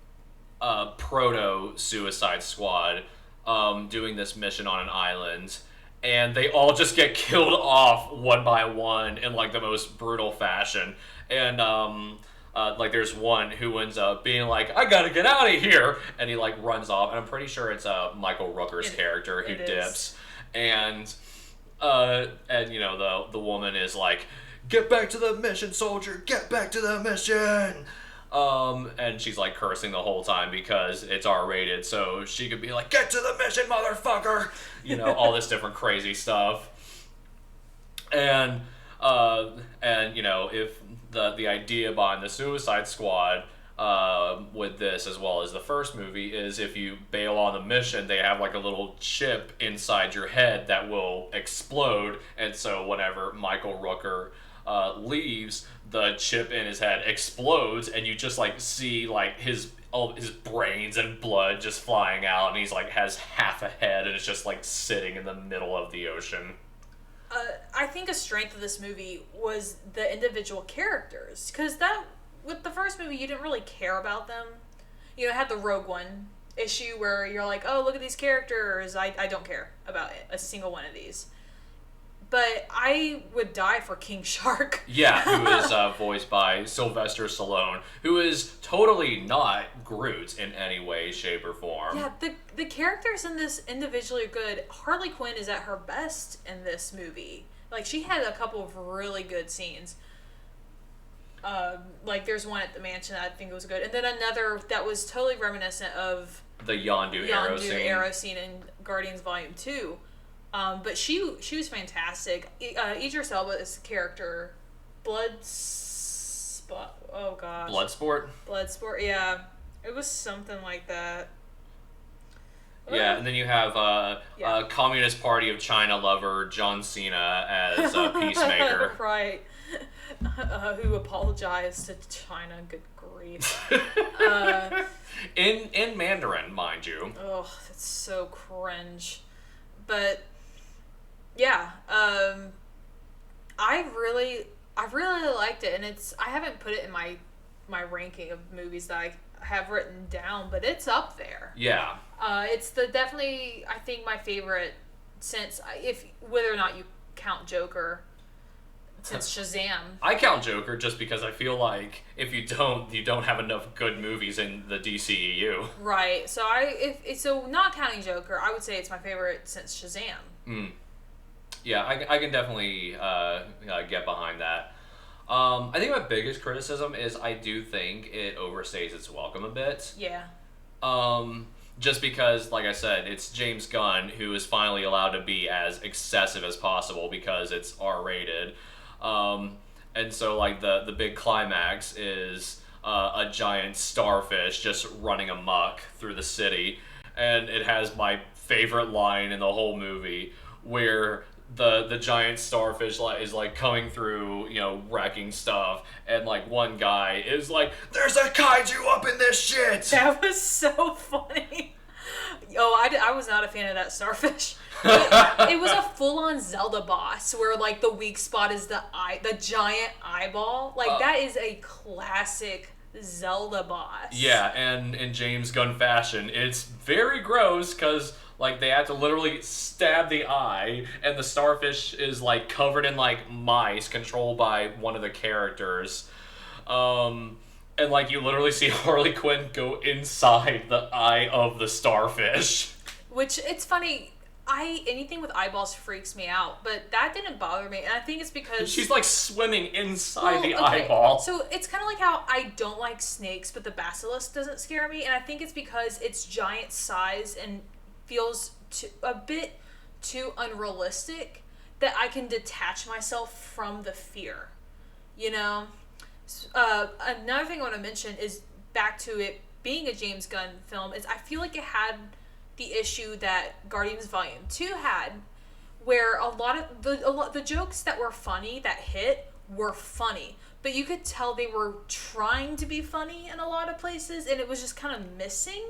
proto Suicide Squad doing this mission on an island, and they all just get killed off one by one in like the most brutal fashion. And like there's one who ends up being like, I gotta get out of here, and he like runs off, and I'm pretty sure it's Michael Rooker's character who dips, and the woman is like, get back to the mission, soldier, get back to the mission, and she's like cursing the whole time because it's R-rated, so she could be like, get to the mission, motherfucker, all this different crazy stuff, and if the idea behind the Suicide Squad with this, as well as the first movie, is if you bail on the mission, they have like a little chip inside your head that will explode, and so whenever Michael Rooker leaves, the chip in his head explodes, and you just like see like all his brains and blood just flying out, and he's like has half a head, and it's just like sitting in the middle of the ocean. I think a strength of this movie was the individual characters, because with the first movie you didn't really care about them. It had the Rogue One issue where you're like, oh, look at these characters, I don't care about a single one of these. But I would die for King Shark. Yeah, who is voiced by Sylvester Stallone, who is totally not Groot in any way, shape, or form. Yeah, the characters in this individually are good. Harley Quinn is at her best in this movie. Like, she had a couple of really good scenes. Like, there's one at the mansion that I think was good. And then another that was totally reminiscent of the Yondu arrow scene in Guardians Volume 2. But she was fantastic. Idris Elba's character, Bloodsport, yeah. It was something like that. Yeah, and then you have Communist Party of China lover John Cena as Peacemaker. Right. Who apologized to China, good grief. In Mandarin, mind you. Oh, that's so cringe. But yeah, I really liked it, and I haven't put it in my ranking of movies that I have written down, but it's up there. Yeah. It's definitely I think my favorite since whether or not you count Joker. Since Shazam. I count Joker just because I feel like if you don't have enough good movies in the DCEU. Right. So so not counting Joker, I would say it's my favorite since Shazam. Yeah, I can definitely get behind that. I think my biggest criticism is I do think it overstays its welcome a bit. Yeah. just because, like I said, it's James Gunn who is finally allowed to be as excessive as possible because it's R-rated. And so, like, the big climax is a giant starfish just running amok through the city. And it has my favorite line in the whole movie where the giant starfish is like coming through, wrecking stuff, and like one guy is like, "There's a kaiju up in this shit." That was so funny. Oh, I was not a fan of that starfish. It was a full-on Zelda boss where like the weak spot is the giant eyeball. Like that is a classic Zelda boss. Yeah, and in James Gunn fashion, it's very gross because like they have to literally stab the eye, and the starfish is like covered in like mice controlled by one of the characters. And like you literally see Harley Quinn go inside the eye of the starfish. Which it's funny. Anything with eyeballs freaks me out, but that didn't bother me, and I think it's because she's like swimming inside the eyeball. So it's kind of like how I don't like snakes, but the basilisk doesn't scare me, and I think it's because it's giant size and feels a bit too unrealistic that I can detach myself from the fear. Another thing I want to mention is back to it being a James Gunn film is I feel like it had the issue that Guardians Volume 2 had, where a lot of the jokes that were funny, that hit, were funny. But you could tell they were trying to be funny in a lot of places, and it was just kind of missing.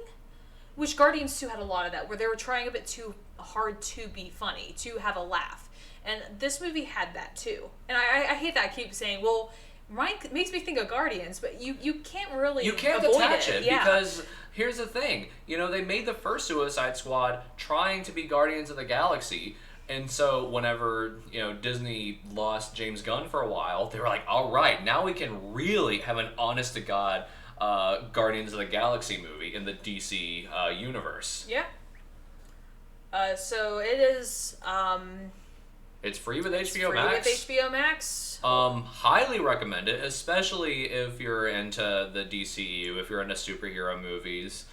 Which Guardians 2 had a lot of that, where they were trying a bit too hard to be funny, to have a laugh. And this movie had that too. And I hate that I keep saying, well, Mike makes me think of Guardians, but you can't really avoid detach it yeah. Because here's the thing, they made the first Suicide Squad trying to be Guardians of the Galaxy, and so whenever Disney lost James Gunn for a while, they were like, all right, now we can really have an honest to God Guardians of the Galaxy movie in the DC universe. Yeah. So it is. It's free with HBO it's free Max. With HBO Max. Highly recommend it, especially if you're into the DCU, if you're into superhero movies.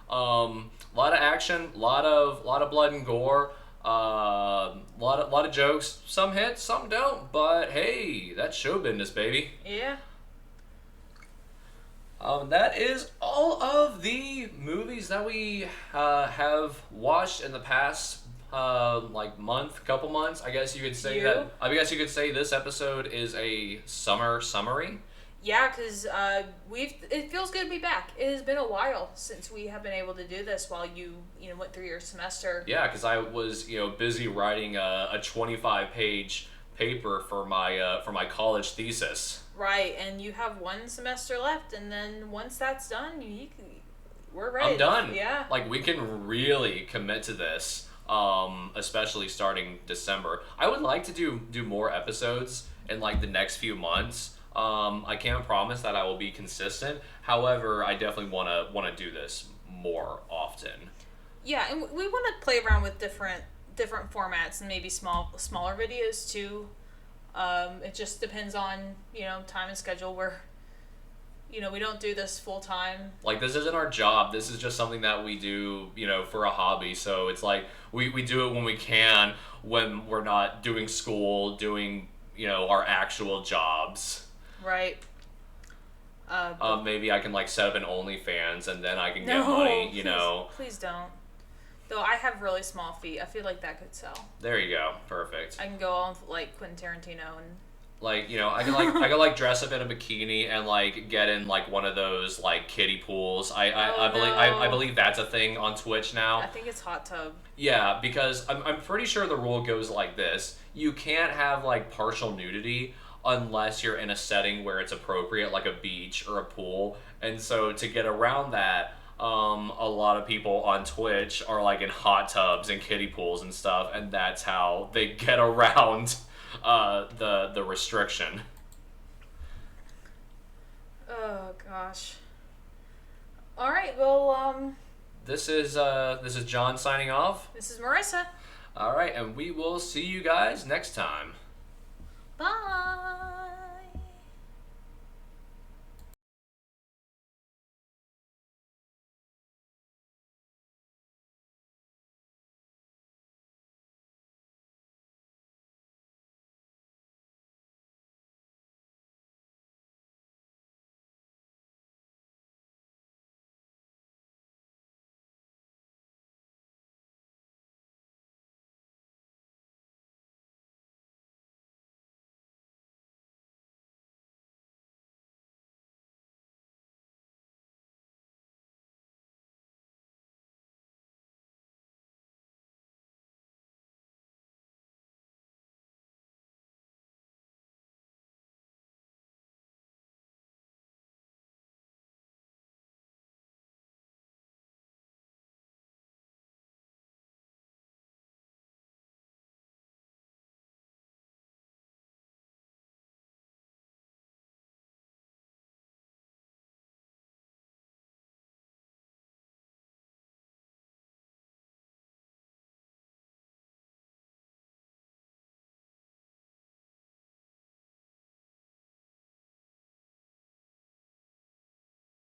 A lot of action, lot of blood and gore, lot of jokes. Some hit, some don't. But hey, that's show business, baby. Yeah. That is all of the movies that we have watched in the past couple months. I guess you could say this episode is a summer summary. Yeah, because it feels good to be back. It has been a while since we have been able to do this while you went through your semester. Yeah, because I was busy writing a 25-page paper for my college thesis. Right, and you have one semester left, and then once that's done, we're ready. I'm done. Yeah. Like, we can really commit to this, especially starting December. I would like to do more episodes in, the next few months. I can't promise that I will be consistent. However, I definitely want to do this more often. Yeah, and we want to play around with different formats and maybe smaller videos, too. It just depends on, time and schedule where, we don't do this full time. This isn't our job. This is just something that we do, for a hobby. So it's we do it when we can, when we're not doing school, doing, our actual jobs. Right. Maybe I can, set up an OnlyFans and then I can get money, Please don't. Though I have really small feet. I feel like that could sell. There you go. Perfect. I can go on Quentin Tarantino and I can dress up in a bikini and get in one of those kiddie pools. I believe that's a thing on Twitch now. I think it's hot tub. Yeah, because I'm pretty sure the rule goes like this. You can't have partial nudity unless you're in a setting where it's appropriate, like a beach or a pool. And so to get around that, a lot of people on Twitch are in hot tubs and kiddie pools and stuff, and that's how they get around the restriction. Oh gosh. All right, well, this is John signing off. This is Marissa. All right, and we will see you guys next time. Bye.